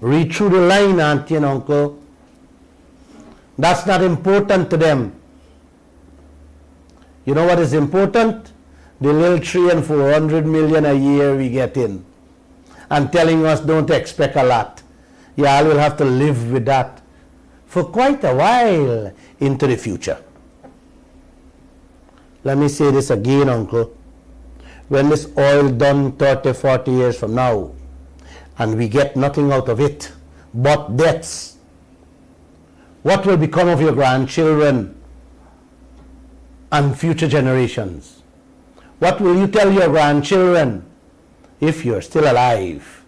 [SPEAKER 4] Read through the line, auntie and uncle. That's not important to them. You know what is important? The little 300 and 400 million a year we get in. And telling us don't expect a lot. Y'all will have to live with that for quite a while into the future. Let me say this again, uncle. When this oil done 30, 40 years from now, and we get nothing out of it but debts, what will become of your grandchildren and future generations? What will you tell your grandchildren if you're still alive?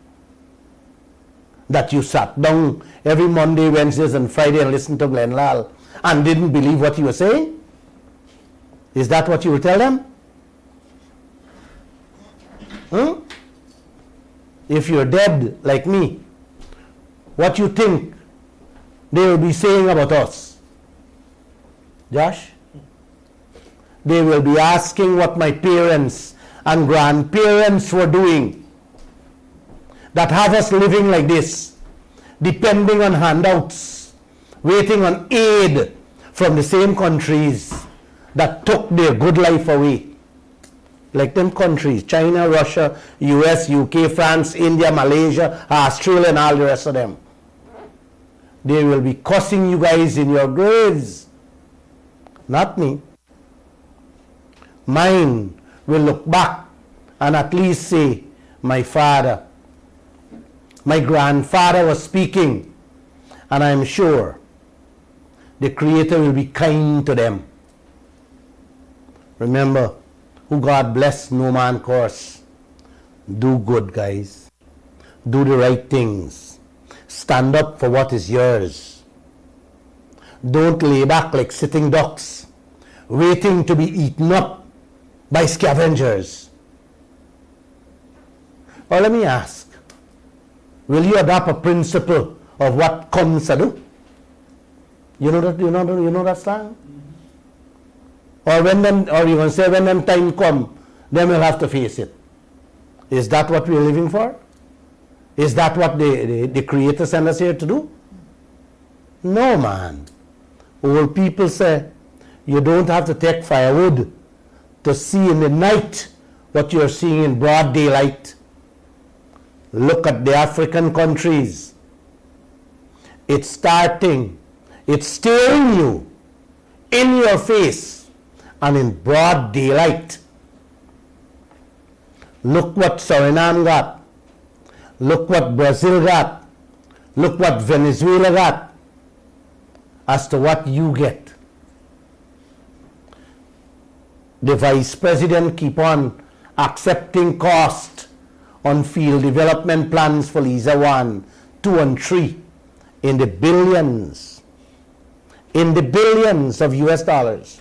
[SPEAKER 4] That you sat down every Monday, Wednesdays and Friday and listened to Lall and didn't believe what he was saying? Is that what you will tell them? If you're dead like me, what you think they will be saying about us? Josh? They will be asking what my parents and grandparents were doing that have us living like this, depending on handouts, waiting on aid from the same countries that took their good life away. Like them countries, China, Russia, US, UK, France, India, Malaysia, Australia, and all the rest of them. They will be cussing you guys in your graves. Not me. Mine will look back and at least say, my father, my grandfather was speaking, and I am sure the Creator will be kind to them. Remember, who God bless, no man curse. Do good, guys. Do the right things. Stand up for what is yours. Don't lay back like sitting ducks, waiting to be eaten up by scavengers. Or let me ask, will you adopt a principle of what comes to do? You know that slang? Or when them, or you can say when them time come, then we'll have to face it. Is that what we're living for? Is that what the Creator sent us here to do? No, man. Old people say you don't have to take firewood to see in the night what you're seeing in broad daylight. Look at the African countries. It's starting. It's staring you in your face and in broad daylight. Look what Suriname got. Look what Brazil got. Look what Venezuela got. As to what you get. The Vice President keep on accepting cost on field development plans for Liza 1, 2 and 3 in the billions. In the billions of US dollars.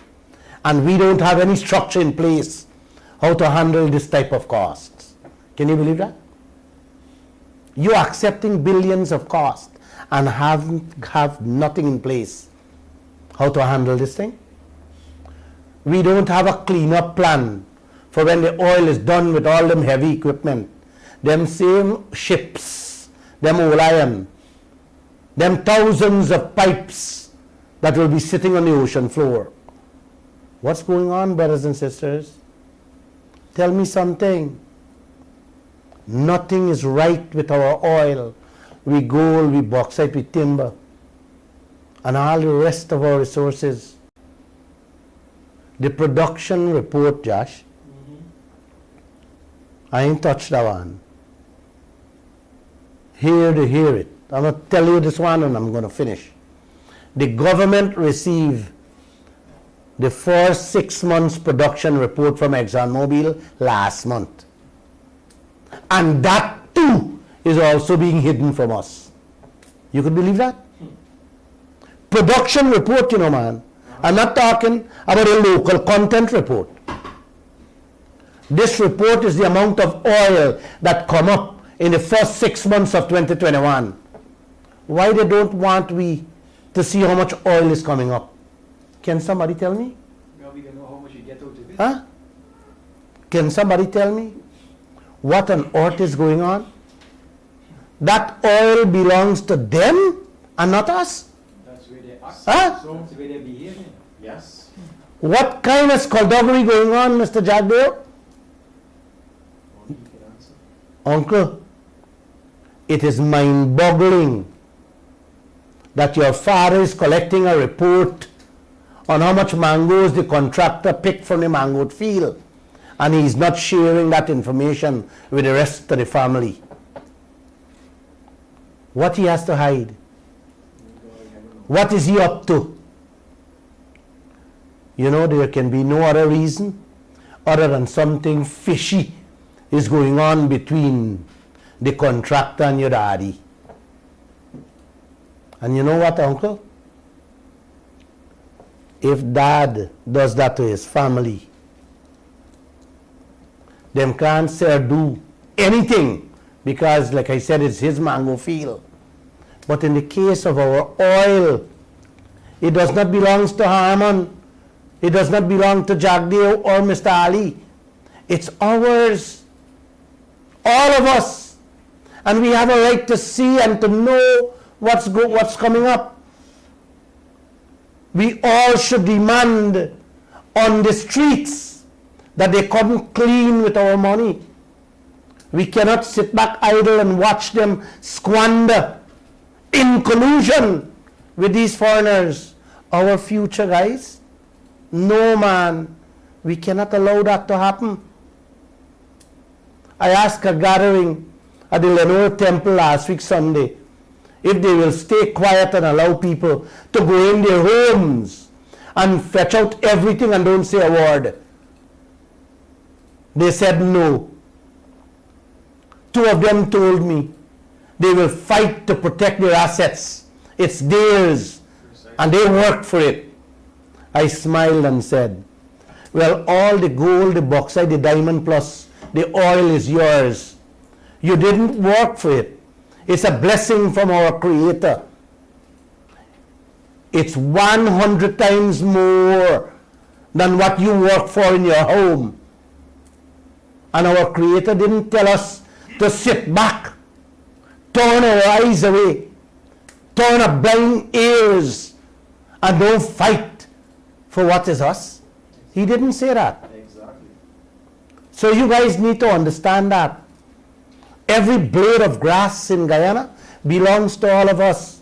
[SPEAKER 4] And we don't have any structure in place how to handle this type of costs. Can you believe that? You're accepting billions of cost and have nothing in place how to handle this thing. We don't have a cleanup plan for when the oil is done with all them heavy equipment. Them same ships, them Orion, them thousands of pipes that will be sitting on the ocean floor. What's going on, brothers and sisters? Tell me something. Nothing is right with our oil. We gold, we bauxite, we timber, and all the rest of our resources. The production report, Josh, I ain't touched that one. Hear it. I'm going to tell you this one and I'm going to finish. The government received the first 6 months production report from ExxonMobil last month. And that too is also being hidden from us. You could believe that? Production report, man. I'm not talking about a local content report. This report is the amount of oil that come up in the first 6 months of 2021. Why they don't want we to see how much oil is coming up? Can somebody tell me?
[SPEAKER 5] Well, we don't know how much you get out of it.
[SPEAKER 4] Huh? Can somebody tell me what on earth is going on? That oil belongs to them and not us?
[SPEAKER 5] That's where they act.
[SPEAKER 4] Huh?
[SPEAKER 5] That's where they behaving.
[SPEAKER 3] Yes.
[SPEAKER 4] What kind of skullduggery going on, Mr. Jagdeo?
[SPEAKER 5] Only you can answer.
[SPEAKER 4] Uncle, it is mind-boggling that your father is collecting a report on how much mangoes the contractor picked from the mango field, and he's not sharing that information with the rest of the family. What he has to hide? What is he up to? You know, there can be no other reason other than something fishy is going on between the contractor and your daddy. And you know what, uncle? If dad does that to his family, them can't say or do anything because, like I said, it's his mango field. But in the case of our oil, it does not belong to Harmon. It does not belong to Jagdeo or Mr. Ali. It's ours. All of us. And we have a right to see and to know what's coming up. We all should demand on the streets that they come clean with our money. We cannot sit back idle and watch them squander in collusion with these foreigners. Our future, guys. No, man. We cannot allow that to happen. I asked a gathering at the Lenore Temple last week Sunday if they will stay quiet and allow people to go in their homes and fetch out everything and don't say a word. They said no. Two of them told me they will fight to protect their assets. It's theirs and they worked for it. I smiled and said, well, all the gold, the bauxite, the diamond plus the oil is yours. You didn't work for it. It's a blessing from our Creator. It's 100 times more than what you work for in your home. And our Creator didn't tell us to sit back, turn our eyes away, turn a blind ears, and don't fight for what is us. He didn't say that.
[SPEAKER 5] Exactly.
[SPEAKER 4] So you guys need to understand that. Every blade of grass in Guyana belongs to all of us.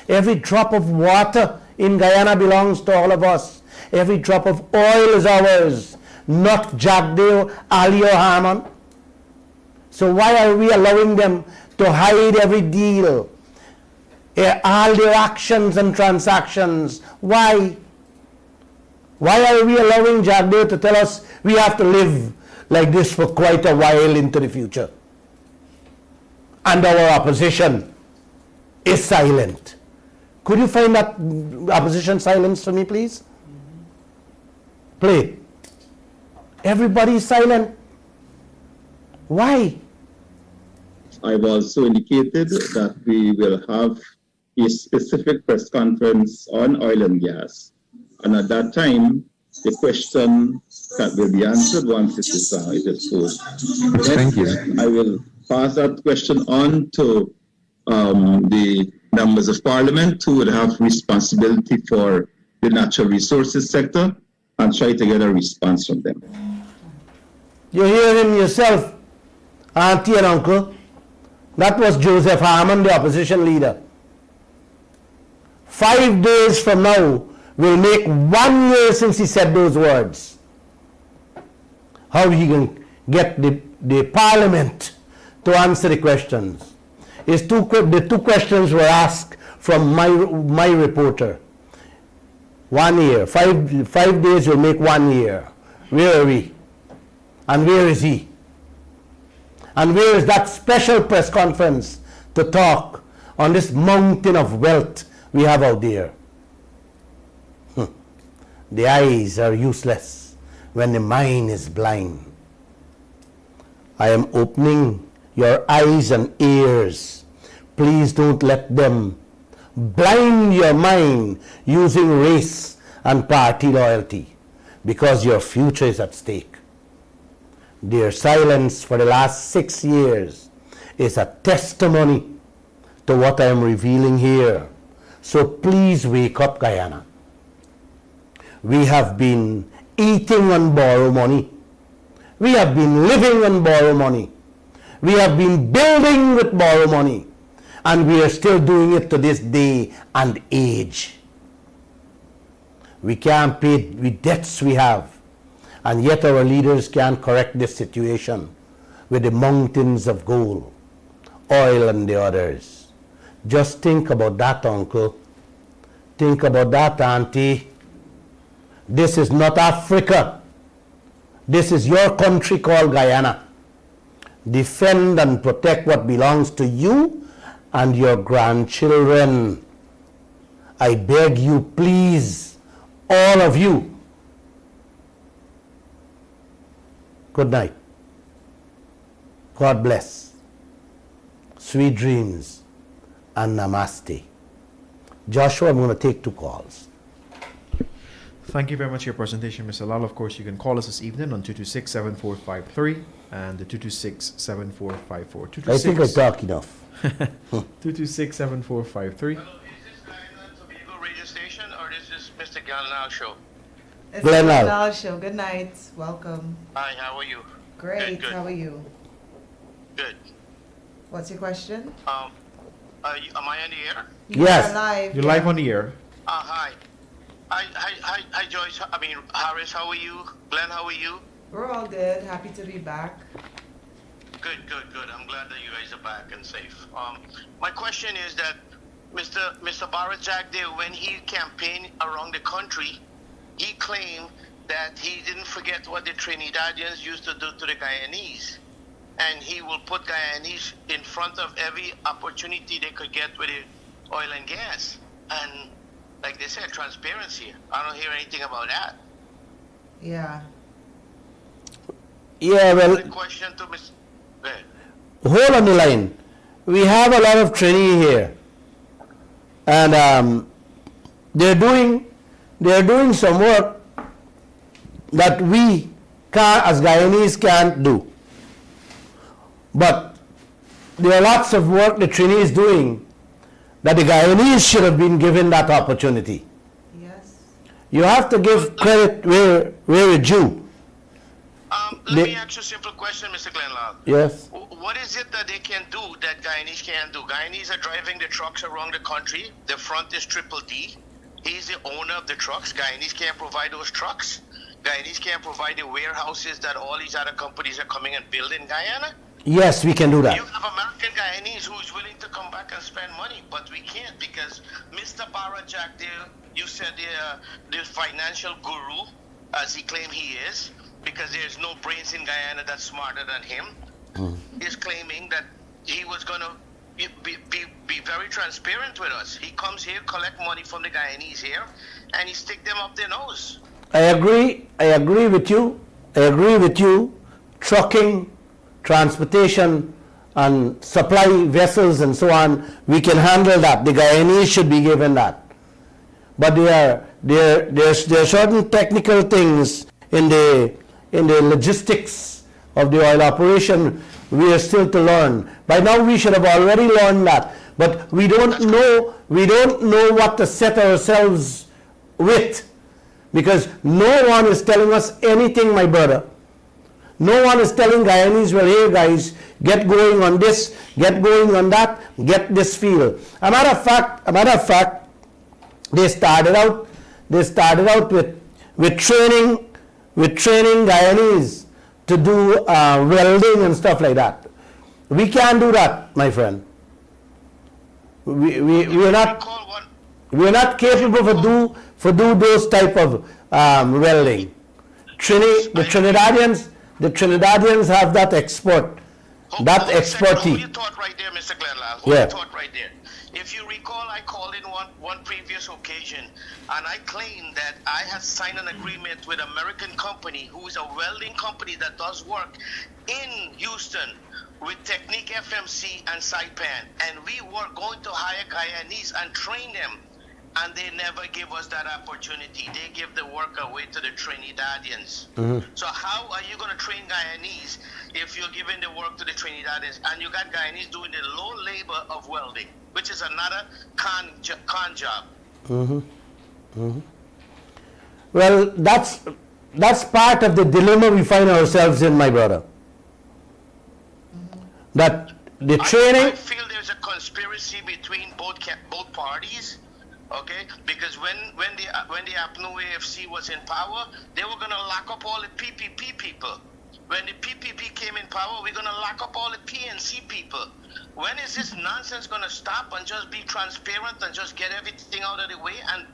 [SPEAKER 4] Every drop of water in Guyana belongs to all of us. Every drop of oil is ours, not Jagdeo, Ali or Harmon. So why are we allowing them to hide every deal? All their actions and transactions. Why? Why are we allowing Jagdeo to tell us we have to live like this for quite a while into the future? And our opposition is silent. Could you find that opposition silence for me, please? Play. Everybody is silent. Why?
[SPEAKER 9] I've also indicated that we will have a specific press conference on oil and gas. And at that time, the question will be answered once it is posed.
[SPEAKER 1] Thank you.
[SPEAKER 9] I will pass that question on to the members of parliament who would have responsibility for the natural resources sector and try to get a response from them.
[SPEAKER 4] You hear him yourself, auntie and uncle. That was Joseph Harmon, the opposition leader. 5 days from now will make 1 year since he said those words. How he can get the parliament to answer the questions. The two questions were asked from my reporter. 1 year, 5 days will make 1 year. Where are we? And where is he? And where is that special press conference to talk on this mountain of wealth we have out there? The eyes are useless when the mind is blind. I am opening your eyes and ears. Please don't let them blind your mind using race and party loyalty, because your future is at stake. Their silence for the last 6 years is a testimony to what I am revealing here. So please wake up, Guyana. We have been eating on borrowed money. We have been living on borrowed money. We have been building with borrowed money. And we are still doing it to this day and age. We can't pay with debts we have. And yet our leaders can't correct this situation with the mountains of gold, oil and the others. Just think about that, uncle. Think about that, auntie. This is not Africa. This is your country called Guyana. Defend and protect what belongs to you and your grandchildren. I beg you, please, all of you. Good night. God bless. Sweet dreams and namaste. Joshua, I'm going to take 2 calls.
[SPEAKER 3] Thank you very much for your presentation, Mr. Lall. Of course, you can call us this evening on 226-7453 and the 226-7454.
[SPEAKER 4] I think I talk enough.
[SPEAKER 3] 226-7453.
[SPEAKER 10] Hello, is this Guyana Tobago radio station or is this Mr. Lall show?
[SPEAKER 11] It's
[SPEAKER 4] Glenn
[SPEAKER 11] the
[SPEAKER 4] Lall.
[SPEAKER 11] Lall Show. Good night. Welcome.
[SPEAKER 10] Hi, how are you?
[SPEAKER 11] Great.
[SPEAKER 10] Good.
[SPEAKER 11] How are you?
[SPEAKER 10] Good.
[SPEAKER 11] What's your question?
[SPEAKER 10] Am I on the air?
[SPEAKER 11] You
[SPEAKER 4] Yes.
[SPEAKER 11] are live.
[SPEAKER 3] You're
[SPEAKER 11] yeah.
[SPEAKER 3] live on the air.
[SPEAKER 10] Hi. Hi, Joyce. Harris, how are you? Glenn, how are you?
[SPEAKER 11] We're all good. Happy to be back.
[SPEAKER 10] Good. I'm glad that you guys are back and safe. My question is that Mr. Barrett Jagdeo, when he campaigned around the country, he claimed that he didn't forget what the Trinidadians used to do to the Guyanese. And he will put Guyanese in front of every opportunity they could get with the oil and gas. And like they said, transparency. I don't hear anything about that.
[SPEAKER 11] Yeah.
[SPEAKER 4] Yeah, well,
[SPEAKER 10] The question to Mr. Go ahead.
[SPEAKER 4] hold on the line. We have a lot of training here. And they're doing some work that we as Guyanese can't do. But there are lots of work the Trini is doing that the Guyanese should have been given that opportunity.
[SPEAKER 11] Yes.
[SPEAKER 4] You have to give credit where it's due.
[SPEAKER 10] Let me ask you a simple question, Mr. Glenn Lall.
[SPEAKER 4] Yes.
[SPEAKER 10] What is it that they can do that Guyanese can't do? Guyanese are driving the trucks around the country. The front is Triple D. He's the owner of the trucks. Guyanese can't provide those trucks. Guyanese can't provide the warehouses that all these other companies are coming and build in Guyana.
[SPEAKER 4] Yes, we can do that.
[SPEAKER 10] You have American Guyanese who is willing to come back and spend money, but we can't because Mr. Barajak there, you said the financial guru, as he claimed he is, because there's no brains in Guyana that's smarter than him, is claiming that he was going to be very transparent with us. He comes here, collect money from the Guyanese here, and he stick them up their nose.
[SPEAKER 4] I agree with you. Trucking, transportation, and supply vessels and so on, we can handle that. The Guyanese should be given that. But there are certain technical things in the logistics of the oil operation we are still to learn. By now we should have already learned that, but we don't know what to set ourselves with, because no one is telling us anything, my brother. No one is telling Guyanese, well, hey guys, get going on this, get going on that, get this field. A matter of fact, they started out with training Guyanese to do welding and stuff like that. We can't do that, my friend. We're not capable for do those type of welding. The Trinidadians have that expertise.
[SPEAKER 10] Hold your thought right there, Mr. Glenn Lall. Hold your thought right there. If you recall, I called in one previous occasion, and I claimed that I had signed an agreement with an American company who is a welding company that does work in Houston with Technique FMC and Saipan, and we were going to hire Guyanese and train them and they never give us that opportunity. They give the work away to the Trinidadians. So how are you going to train Guyanese if you're giving the work to the Trinidadians and you got Guyanese doing the low labor of welding, which is another con job?
[SPEAKER 4] Well, that's part of the dilemma we find ourselves in, my brother. That the training.
[SPEAKER 10] I feel there's a conspiracy between both parties. Okay, because when the APNU AFC was in power, they were gonna lock up all the PPP people. When the PPP came in power, we're gonna lock up all the PNC people. When is this nonsense gonna stop and just be transparent and just get everything out of the way and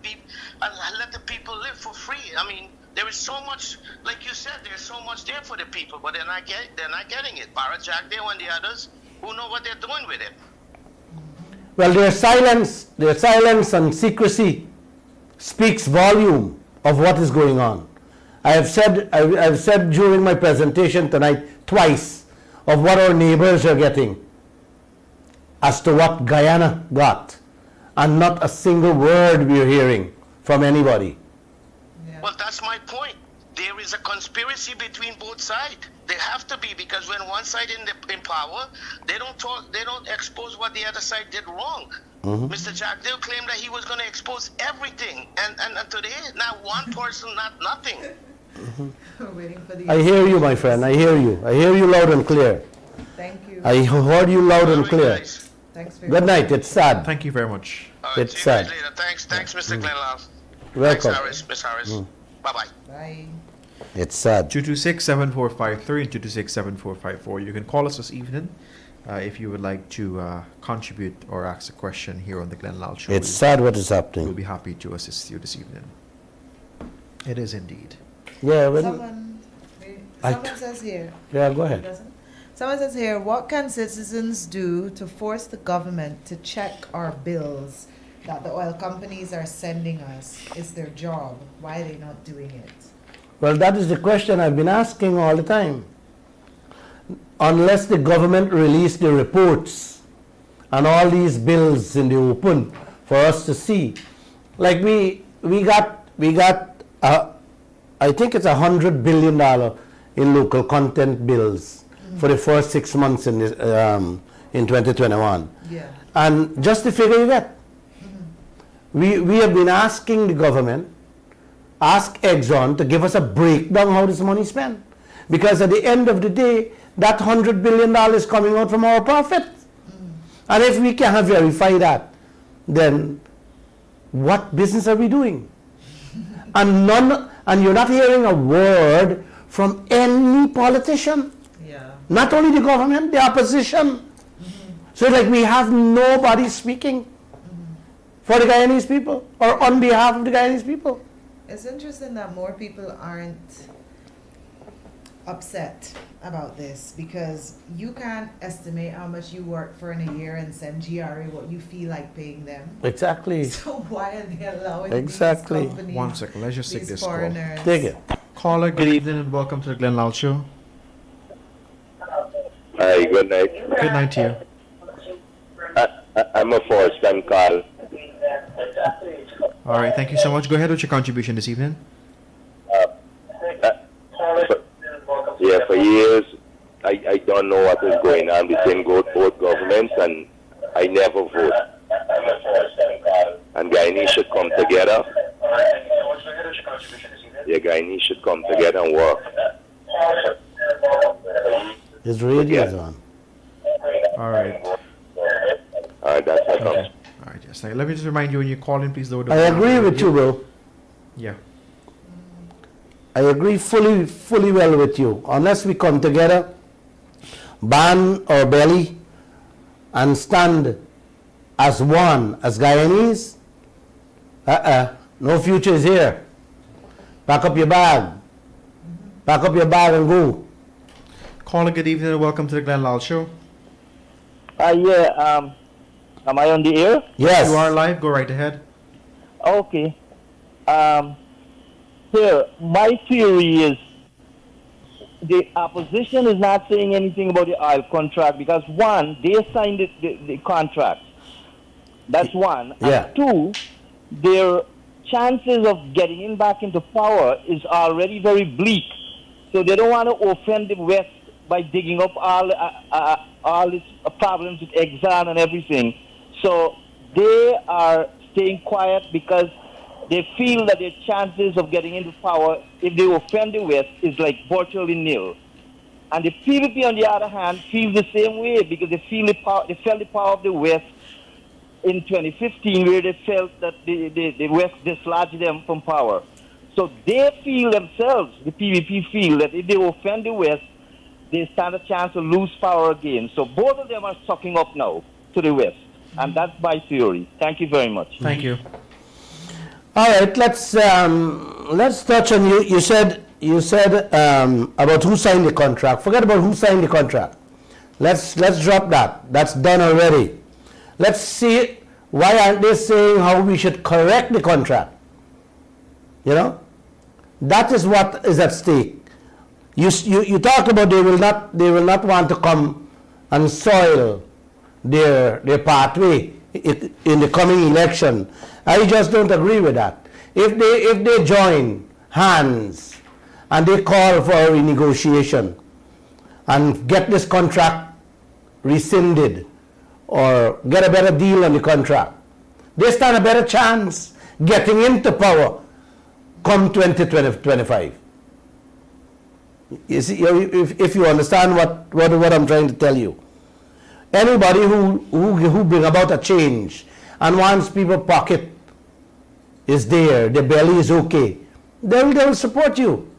[SPEAKER 10] let the people live for free? I mean, there is so much, like you said, there's so much there for the people, but they're not getting it. Barrett Jack there and the others who know what they're doing with it.
[SPEAKER 4] Well, their silence and secrecy speaks volume of what is going on. I've said during my presentation tonight twice of what our neighbors are getting as to what Guyana got, and not a single word we're hearing from anybody.
[SPEAKER 11] Yeah.
[SPEAKER 10] Well, that's my point. There is a conspiracy between both sides. There have to be, because when one side in power, they don't expose what the other side did wrong. Mr. Jack Dill claimed that he was going to expose everything, and today, not one person, not nothing.
[SPEAKER 11] We're waiting for the.
[SPEAKER 4] I hear you, my friend. I hear you. I hear you loud and clear.
[SPEAKER 11] Thank you.
[SPEAKER 4] I heard you loud and clear.
[SPEAKER 11] Thanks for
[SPEAKER 4] Good night. It's sad.
[SPEAKER 3] Thank you very much.
[SPEAKER 10] All right,
[SPEAKER 4] It's
[SPEAKER 10] see you guys
[SPEAKER 4] sad.
[SPEAKER 10] later. Thanks, Mr. Glenn Lall.
[SPEAKER 4] Welcome.
[SPEAKER 10] Thanks, Miss Harris. Bye-bye.
[SPEAKER 11] Bye.
[SPEAKER 4] It's sad.
[SPEAKER 3] 226-7453 and 226-7454. You can call us this evening if you would like to contribute or ask a question here on the Glenn Lall Show.
[SPEAKER 4] It's sad what is
[SPEAKER 3] We'll
[SPEAKER 4] happening.
[SPEAKER 3] be happy to assist you this evening. It is indeed.
[SPEAKER 4] Yeah, well,
[SPEAKER 11] Someone says here.
[SPEAKER 4] yeah, go ahead.
[SPEAKER 11] Doesn't? Someone says here, what can citizens do to force the government to check our bills that the oil companies are sending us? It's their job. Why are they not doing it?
[SPEAKER 4] Well, that is the question I've been asking all the time. Unless the government release the reports and all these bills in the open for us to see, like we got I think it's $100 billion in local content bills for the first 6 months in 2021.
[SPEAKER 11] Yeah.
[SPEAKER 4] And just the figure you get. We have been asking the government, ask Exxon to give us a breakdown how this money is spent. Because at the end of the day, that $100 billion is coming out from our profit. And if we can't verify that, then what business are we doing? And you're not hearing a word from any politician.
[SPEAKER 11] Yeah.
[SPEAKER 4] Not only the government, the opposition. So like we have nobody speaking for the Guyanese people or on behalf of the Guyanese people.
[SPEAKER 11] It's interesting that more people aren't upset about this, because you can't estimate how much you work for in a year and send GRA what you feel like paying them.
[SPEAKER 4] Exactly.
[SPEAKER 11] So why are they allowing
[SPEAKER 4] Exactly.
[SPEAKER 11] these companies,
[SPEAKER 3] 1 second. Let's just take
[SPEAKER 11] these
[SPEAKER 3] this call.
[SPEAKER 11] foreigners?
[SPEAKER 4] Take it.
[SPEAKER 3] Caller, good evening and welcome to the Glenn Lall Show.
[SPEAKER 12] Hi, good night.
[SPEAKER 3] Good night to you.
[SPEAKER 12] I'm a first-time call.
[SPEAKER 3] All right, thank you so much. Go ahead with your contribution this evening.
[SPEAKER 12] Yeah, for years, I don't know what is going on between both governments, and I never vote. And Guyanese should come together. Yeah, Guyanese should come together and work.
[SPEAKER 4] His radio is on.
[SPEAKER 3] All right.
[SPEAKER 12] All right, that's what
[SPEAKER 3] Okay. All right, yes. Let me just remind you, when you call in, please lower the
[SPEAKER 4] I
[SPEAKER 3] volume.
[SPEAKER 4] agree with you, bro.
[SPEAKER 3] Yeah.
[SPEAKER 4] I agree fully well with you. Unless we come together, ban our belly, and stand as one, as Guyanese, no future is here. Pack up your bag. Pack up your bag and go.
[SPEAKER 3] Caller, good evening and welcome to the Glenn Lall Show.
[SPEAKER 13] Am I on the air?
[SPEAKER 4] Yes.
[SPEAKER 3] You are live. Go right ahead.
[SPEAKER 13] Okay. Here, my theory is the opposition is not saying anything about the oil contract because, one, they signed the contract. That's one.
[SPEAKER 4] Yeah.
[SPEAKER 13] And two, their chances of getting in back into power is already very bleak. So they don't want to offend the West by digging up all these problems with exile and everything. So they are staying quiet because they feel that their chances of getting into power, if they offend the West, is like virtually nil. And the PVP, on the other hand, feels the same way because they feel they felt the power of the West in 2015, where they felt that the West dislodged them from power. So they feel themselves, the PVP feel that if they offend the West, they stand a chance to lose power again. So both of them are sucking up now to the West. And that's my theory. Thank you very much.
[SPEAKER 3] Thank you.
[SPEAKER 4] All right, let's touch on you said about who signed the contract. Forget about who signed the contract. Let's drop that. That's done already. Let's see, why aren't they saying how we should correct the contract? You know, that is what is at stake. You talk about they will not want to come and soil their pathway in the coming election. I just don't agree with that. If they join hands and they call for a renegotiation and get this contract rescinded or get a better deal on the contract, they stand a better chance getting into power come 2025. You see, if you understand what I'm trying to tell you. Anybody who bring about a change and wants people pocket is there, their belly is okay, they will support you.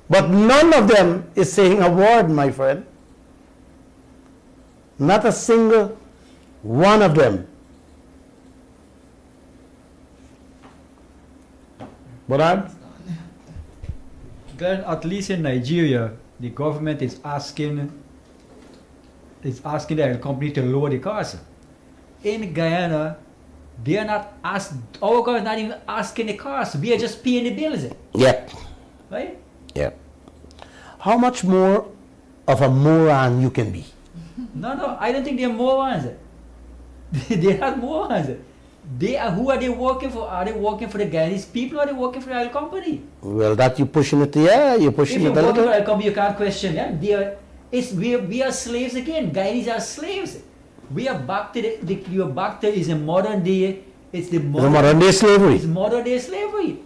[SPEAKER 4] But none of them is saying a word, my friend. Not a single one of them. But
[SPEAKER 5] Glenn, at least in Nigeria, the government is asking the oil company to lower the cost. In Guyana, they are not our government is not even asking the cost. We are just paying the bills.
[SPEAKER 4] Yep.
[SPEAKER 5] Right?
[SPEAKER 4] Yep. How much more of a moron you can be?
[SPEAKER 5] No, I don't think they're morons. They're not morons. Who are they working for? Are they working for the Guyanese people or are they working for the oil company?
[SPEAKER 4] Well, that you're pushing it, yeah, you're pushing it a little.
[SPEAKER 5] If you're working for the oil company, you can't question them. We are slaves again. Guyanese are slaves. We are back to is a modern day. It's the
[SPEAKER 4] modern day slavery.
[SPEAKER 5] It's modern day slavery.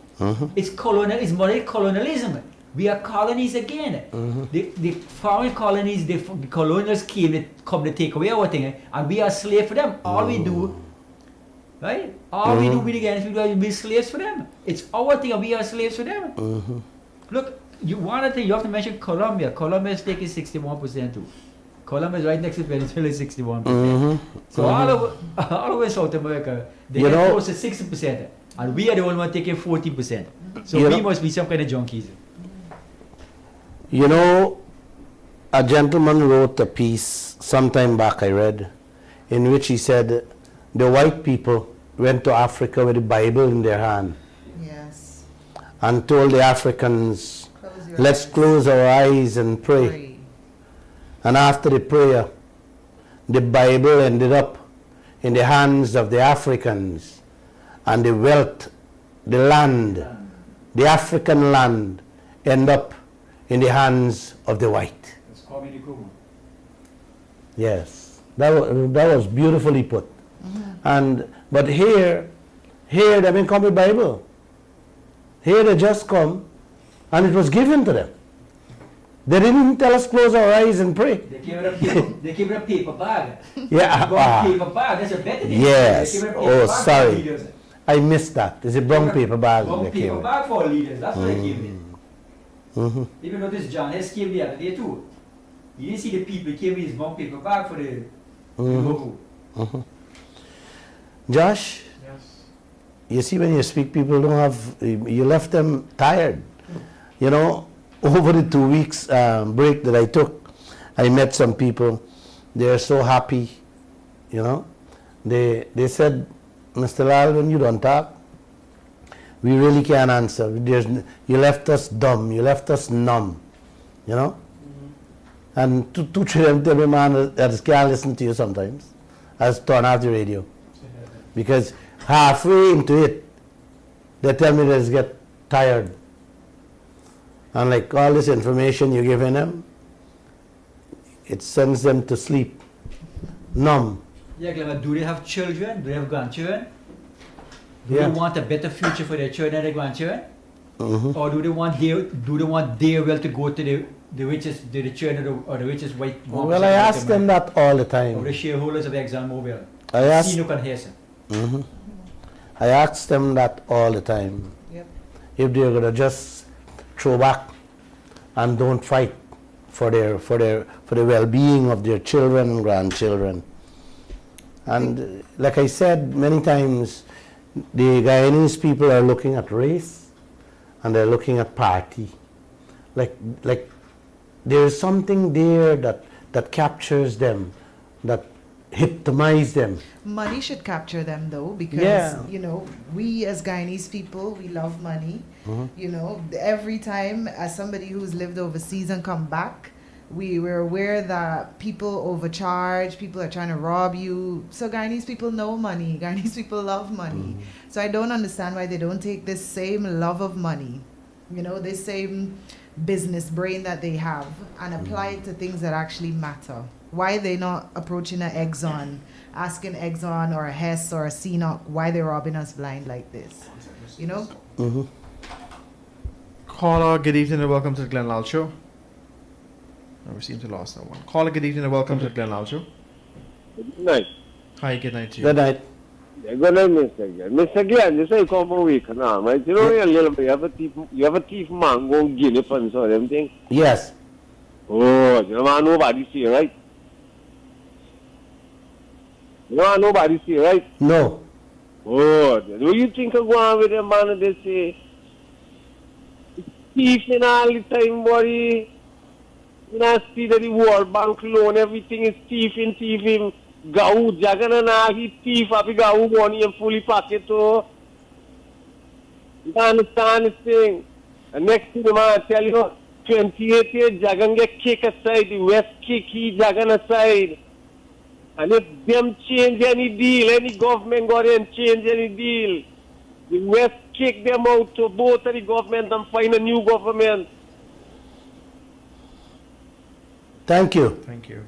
[SPEAKER 5] It's modern colonialism. We are colonies again. The foreign colonies, the colonials came to take away our thing, and we are slaves for them. All we do, right? All we do with the Guyanese, we be slaves for them. It's our thing, and we are slaves for them. Look, you have to mention Colombia. Colombia's stake is 61% too. Colombia is right next to Venezuela, 61%. So all over South America, they get close to 60%, and we are the only one taking 40%. So we must be some kind of junkies.
[SPEAKER 4] You know, a gentleman wrote a piece sometime back I read, in which he said the white people went to Africa with the Bible in their hand.
[SPEAKER 11] Yes.
[SPEAKER 4] And told the Africans, let's close our eyes and pray. And after the prayer, the Bible ended up in the hands of the Africans, and the wealth, the land, the African land, end up in the hands of the white. Yes, that was beautifully put. But here they didn't come with Bible. Here they just come, and it was given to them. They didn't even tell us close our eyes and pray.
[SPEAKER 5] They gave it a paper bag.
[SPEAKER 4] Yeah.
[SPEAKER 5] Paper bag. That's a better thing.
[SPEAKER 4] Yes. Oh, sorry. I missed that. It's a brown paper bag.
[SPEAKER 5] Brown paper bag for leaders. That's what they gave it. Even though this John Hess came the other day too. You didn't see the people came with his brown paper bag for the logo.
[SPEAKER 4] Josh?
[SPEAKER 5] Yes.
[SPEAKER 4] You see, when you speak, people don't have, you left them tired. You know, over the 2 weeks break that I took, I met some people. They're so happy, you know. They said, Mr. Lall, when you don't talk, we really can't answer. You left us dumb. You left us numb, you know. And two, three of them tell me, man, that can't listen to you sometimes. I just turn off the radio. Because halfway into it, they tell me they just get tired. And like all this information you're giving them, it sends them to sleep, numb.
[SPEAKER 5] Yeah, Glenn, do they have children? Do they have grandchildren? Do
[SPEAKER 4] Yeah.
[SPEAKER 5] they want a better future for their children and their grandchildren?
[SPEAKER 4] Mhm.
[SPEAKER 5] Or do they want their wealth to go to the richest, the children or the richest white?
[SPEAKER 4] Well, I ask them that all the
[SPEAKER 5] Or
[SPEAKER 4] time.
[SPEAKER 5] the shareholders of ExxonMobil.
[SPEAKER 4] I ask-
[SPEAKER 5] Sino can hear, sir.
[SPEAKER 4] Mhm. I ask them that all the time.
[SPEAKER 11] Yep.
[SPEAKER 4] If they're gonna just throw back and don't fight for the well-being of their children and grandchildren. And like I said many times, the Guyanese people are looking at race and they're looking at party. Like there's something there that captures them, that hypnotize them.
[SPEAKER 11] Money should capture them though, because
[SPEAKER 4] Yeah.
[SPEAKER 11] you know, we as Guyanese people, we love money. You know, every time as somebody who's lived overseas and come back, we were aware that people overcharge, people are trying to rob you. So Guyanese people know money. Guyanese people love money. So I don't understand why they don't take this same love of money, you know, this same business brain that they have and apply it to things that actually matter. Why they not approaching an Exxon, asking Exxon or a Hess or a CNOC why they're robbing us blind like this, you know?
[SPEAKER 4] Mm-hmm.
[SPEAKER 3] Caller, good evening and welcome to the Glenn Lall Show. Oh, we seem to lost that one. Caller, good evening and welcome to the Glenn Lall Show.
[SPEAKER 14] Good night.
[SPEAKER 3] Hi, good night to you.
[SPEAKER 4] Good night.
[SPEAKER 14] Yeah, good night, Mr. Glenn. Mr. Glenn, you say come a week now, right? You know, you have a thief mango guinea funds or them thing?
[SPEAKER 4] Yes.
[SPEAKER 14] Oh, you don't want nobody see, right? You don't want nobody see, right?
[SPEAKER 4] No.
[SPEAKER 14] Oh, do you think of going with them man and they say, thieving all the time, buddy? You know, see that the World Bank loan, everything is thieving. Gau, Jagana na, he thief, happy gau money and fully pocket to. You don't understand this thing. And next thing, man, I tell you, 28 years, Jagan get kicked aside, the West kick, he Jagan aside. And if them change any deal, any government go there and change any deal, the West kick them out to both of the government and find a new government.
[SPEAKER 4] Thank you.
[SPEAKER 3] Thank you.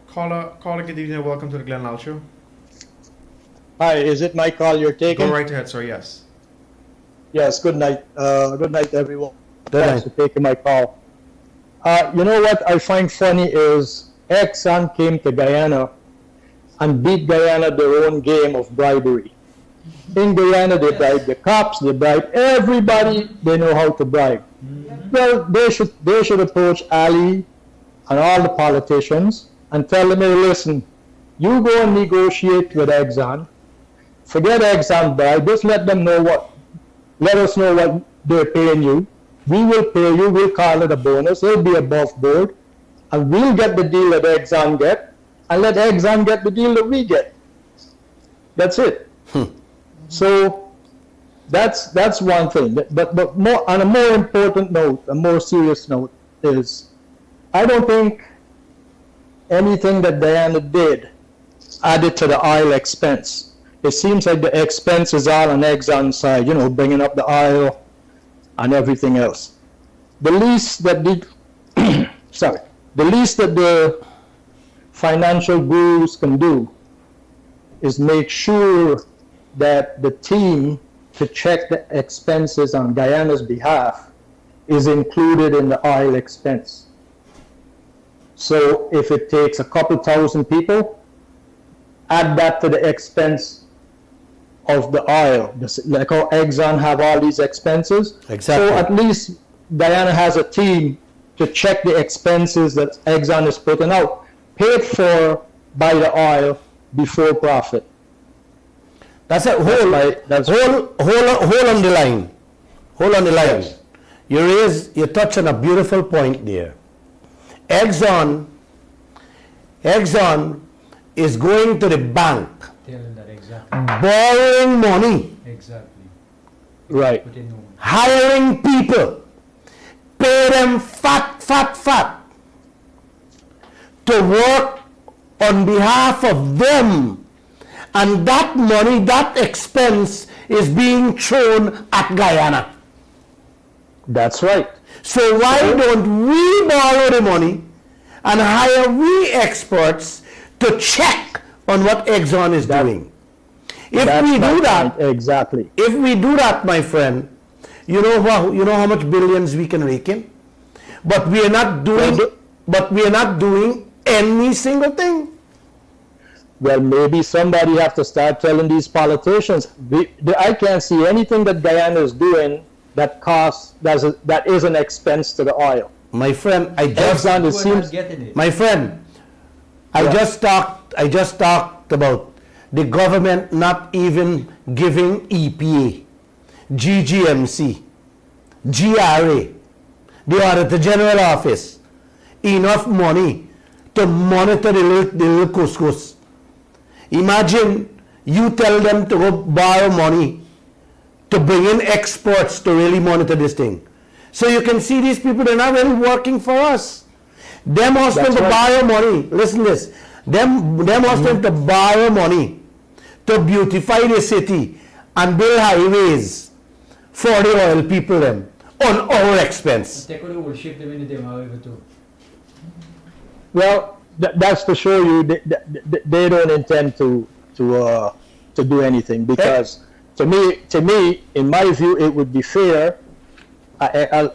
[SPEAKER 3] Caller, good evening and welcome to the Glenn Lall Show.
[SPEAKER 15] Hi, is it my call you're taking?
[SPEAKER 3] Go right ahead, sir, yes.
[SPEAKER 15] Yes, good night. Good night, everyone.
[SPEAKER 4] Good
[SPEAKER 15] Thanks
[SPEAKER 4] night.
[SPEAKER 15] for taking my call. You know what I find funny is Exxon came to Guyana and beat Guyana their own game of bribery. In Guyana, they bribe the cops, they bribe everybody, they know how to bribe. Well, they should approach Ali and all the politicians and tell them, hey, listen, you go and negotiate with Exxon. Forget Exxon bribe, just let us know what they're paying you. We will pay you, we'll call it a bonus, it'll be above board, and we'll get the deal that Exxon get, and let Exxon get the deal that we get. That's it. So that's one thing. But more, on a more important note, a more serious note, is I don't think anything that Diana did added to the oil expense. It seems like the expense is all on Exxon's side, you know, bringing up the oil and everything else. The least that the financial gurus can do is make sure that the team to check the expenses on Guyana's behalf is included in the oil expense. So if it takes a couple thousand people, add that to the expense of the oil. Like how Exxon have all these expenses.
[SPEAKER 4] Exactly.
[SPEAKER 15] So at least Guyana has a team to check the expenses that Exxon is putting out, paid for by the oil before profit.
[SPEAKER 4] That's a hold on the line. Hold on the line.
[SPEAKER 15] Yes.
[SPEAKER 4] You touch on a beautiful point there. Exxon is going to the bank,
[SPEAKER 5] Telling that exactly.
[SPEAKER 4] borrowing money,
[SPEAKER 5] Exactly.
[SPEAKER 15] Right.
[SPEAKER 5] But they know.
[SPEAKER 4] hiring people, pay them fat to work on behalf of them, And that money, that expense is being thrown at Guyana.
[SPEAKER 15] That's right.
[SPEAKER 4] So why don't we borrow the money and hire we experts to check on what Exxon is doing? If
[SPEAKER 15] That's
[SPEAKER 4] we do
[SPEAKER 15] my
[SPEAKER 4] that,
[SPEAKER 15] point, exactly.
[SPEAKER 4] if we do that, my friend, you know how much billions we can rake in? But we are not doing any single thing.
[SPEAKER 15] Well, maybe somebody have to start telling these politicians. I can't see anything that Guyana is doing that is an expense to the oil.
[SPEAKER 4] My friend, I just talked about the government not even giving EPA, GGMC, GRA, the Auditor General Office enough money to monitor the little couscous. Imagine you tell them to go borrow money to bring in experts to really monitor this thing. So you can see these people, they're not really working for us. Them husband to borrow money. Listen to this. Them husband to borrow money to beautify the city and build highways for the oil people them on our expense.
[SPEAKER 15] Well, that's to show you they don't intend to do anything, because to me, in my view, it would be fair,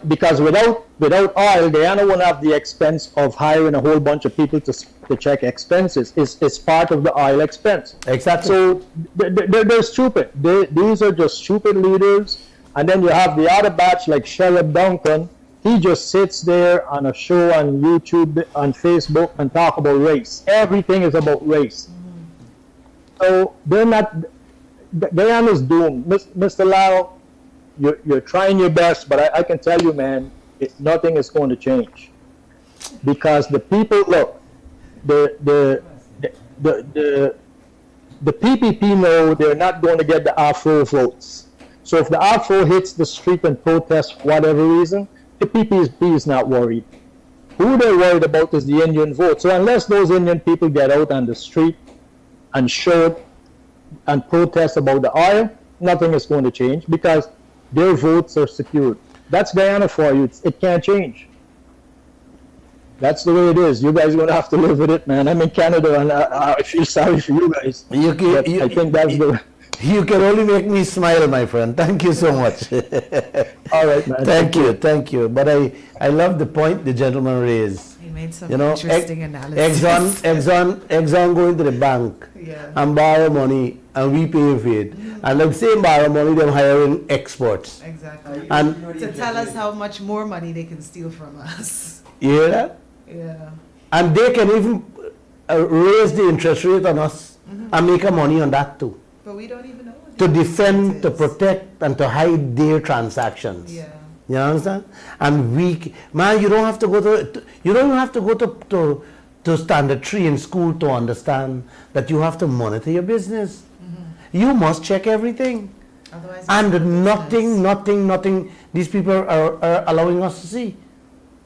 [SPEAKER 15] because without oil, Guyana won't have the expense of hiring a whole bunch of people to check expenses. It's part of the oil expense.
[SPEAKER 4] Exactly.
[SPEAKER 15] So they're stupid. These are just stupid leaders. And then you have the other batch like Sheriff Duncan. He just sits there on a show on YouTube, on Facebook, and talk about race. Everything is about race. So they're not. Guyana's doomed. Mr. Lall, you're trying your best, but I can tell you, man, nothing is going to change, because the people look. The PPP know they're not going to get the Afro votes. So if the Afro hits the street and protests for whatever reason, the PPP is not worried. Who they're worried about is the Indian vote. So unless those Indian people get out on the street and show and protest about the oil, nothing is going to change, because their votes are secured. That's Guyana for you. It can't change. That's the way it is. You guys are going to have to live with it, man. I'm in Canada, and I feel sorry for you guys.
[SPEAKER 4] I think that's the... You can only make me smile, my friend. Thank you so much.
[SPEAKER 15] All right, man.
[SPEAKER 4] Thank you. But I love the point the gentleman raised.
[SPEAKER 11] He made some interesting analysis.
[SPEAKER 4] Exxon going to the bank and borrow money, and we pay for it. And like same borrow money, they're hiring experts.
[SPEAKER 11] Exactly.
[SPEAKER 4] And
[SPEAKER 11] to tell us how much more money they can steal from us.
[SPEAKER 4] You hear that?
[SPEAKER 11] Yeah.
[SPEAKER 4] And they can even raise the interest rate on us and make money on that too.
[SPEAKER 11] But we don't even know.
[SPEAKER 4] To defend, to protect, and to hide their transactions.
[SPEAKER 11] Yeah.
[SPEAKER 4] You understand? And you don't have to go to standard 3 in school to understand that you have to monitor your business. You must check everything.
[SPEAKER 11] Otherwise,
[SPEAKER 4] and nothing these people are allowing us to see.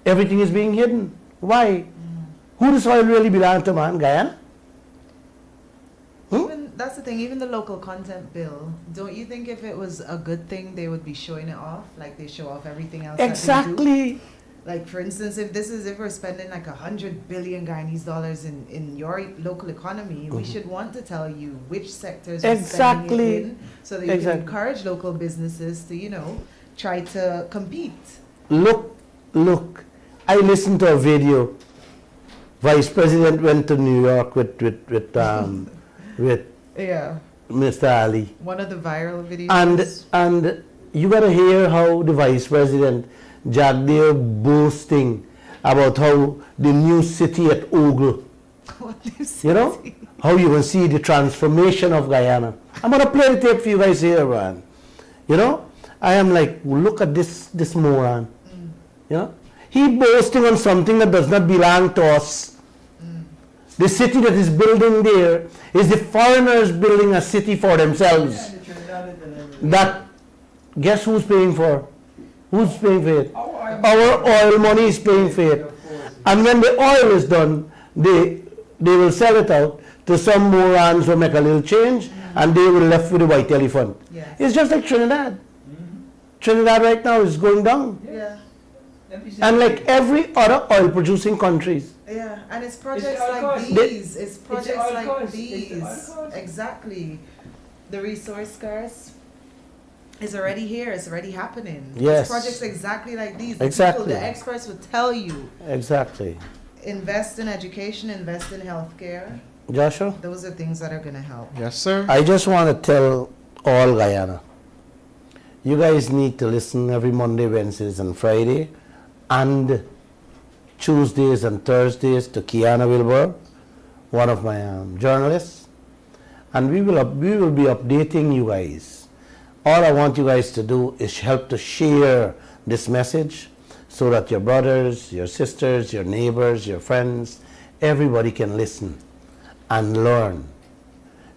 [SPEAKER 4] Everything is being hidden. Why? Who does oil really belong to, man? Guyana?
[SPEAKER 11] That's the thing, even the local content bill, don't you think if it was a good thing, they would be showing it off, like they show off everything else that they do? Like, for instance, if we're spending like 100 billion Guyanese dollars in your local economy, we should want to tell you which sectors we're spending it in, so that you can encourage local businesses to, try to compete.
[SPEAKER 4] Look, I listened to a video. Vice President went to New York with Mr. Ali.
[SPEAKER 11] One of the viral videos.
[SPEAKER 4] And you gotta hear how the Vice President Jack there boasting about how the new city at Ogle.
[SPEAKER 11] What new city?
[SPEAKER 4] How you can see the transformation of Guyana. I'm gonna play the tape for you guys here, man. I am like, look at this moron. He boasting on something that does not belong to us. The city that is building there is the foreigners building a city for themselves. That, guess who's paying for? Who's paying for it? Our oil money is paying for it. And when the oil is done, they will sell it out to some morons who make a little change, and they were left with a white elephant.
[SPEAKER 11] Yes.
[SPEAKER 4] It's just like Trinidad. Trinidad right now is going down.
[SPEAKER 11] Yeah.
[SPEAKER 4] And like every other oil producing countries.
[SPEAKER 11] Yeah, and it's projects
[SPEAKER 5] all
[SPEAKER 11] like
[SPEAKER 5] cost.
[SPEAKER 11] these. It's projects
[SPEAKER 5] all
[SPEAKER 11] like
[SPEAKER 5] cost. It's
[SPEAKER 11] these.
[SPEAKER 5] all cost.
[SPEAKER 11] Exactly. The resource scarce is already here. It's already happening.
[SPEAKER 4] Yes.
[SPEAKER 11] It's projects exactly like these. The
[SPEAKER 4] Exactly.
[SPEAKER 11] people, the experts will tell you.
[SPEAKER 4] Exactly.
[SPEAKER 11] Invest in education, invest in healthcare.
[SPEAKER 4] Joshua?
[SPEAKER 11] Those are things that are going to help.
[SPEAKER 3] Yes, sir.
[SPEAKER 4] I just want to tell all Guyana, you guys need to listen every Monday, Wednesdays, and Friday, and Tuesdays and Thursdays to Kiana Wilbur, one of my journalists, and we will be updating you guys. All I want you guys to do is help to share this message so that your brothers, your sisters, your neighbors, your friends, everybody can listen and learn.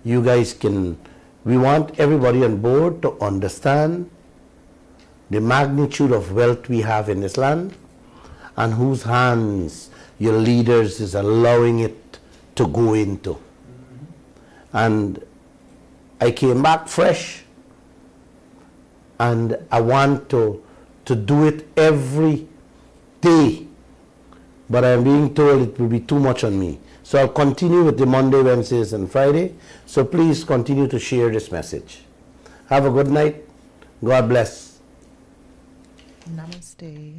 [SPEAKER 4] You guys can, we want everybody on board to understand the magnitude of wealth we have in this land and whose hands your leaders is allowing it to go into. And I came back fresh, and I want to do it every day, but I'm being told it will be too much on me. So I'll continue with the Monday, Wednesdays, and Friday. So please continue to share this message. Have a good night. God bless.
[SPEAKER 11] Namaste.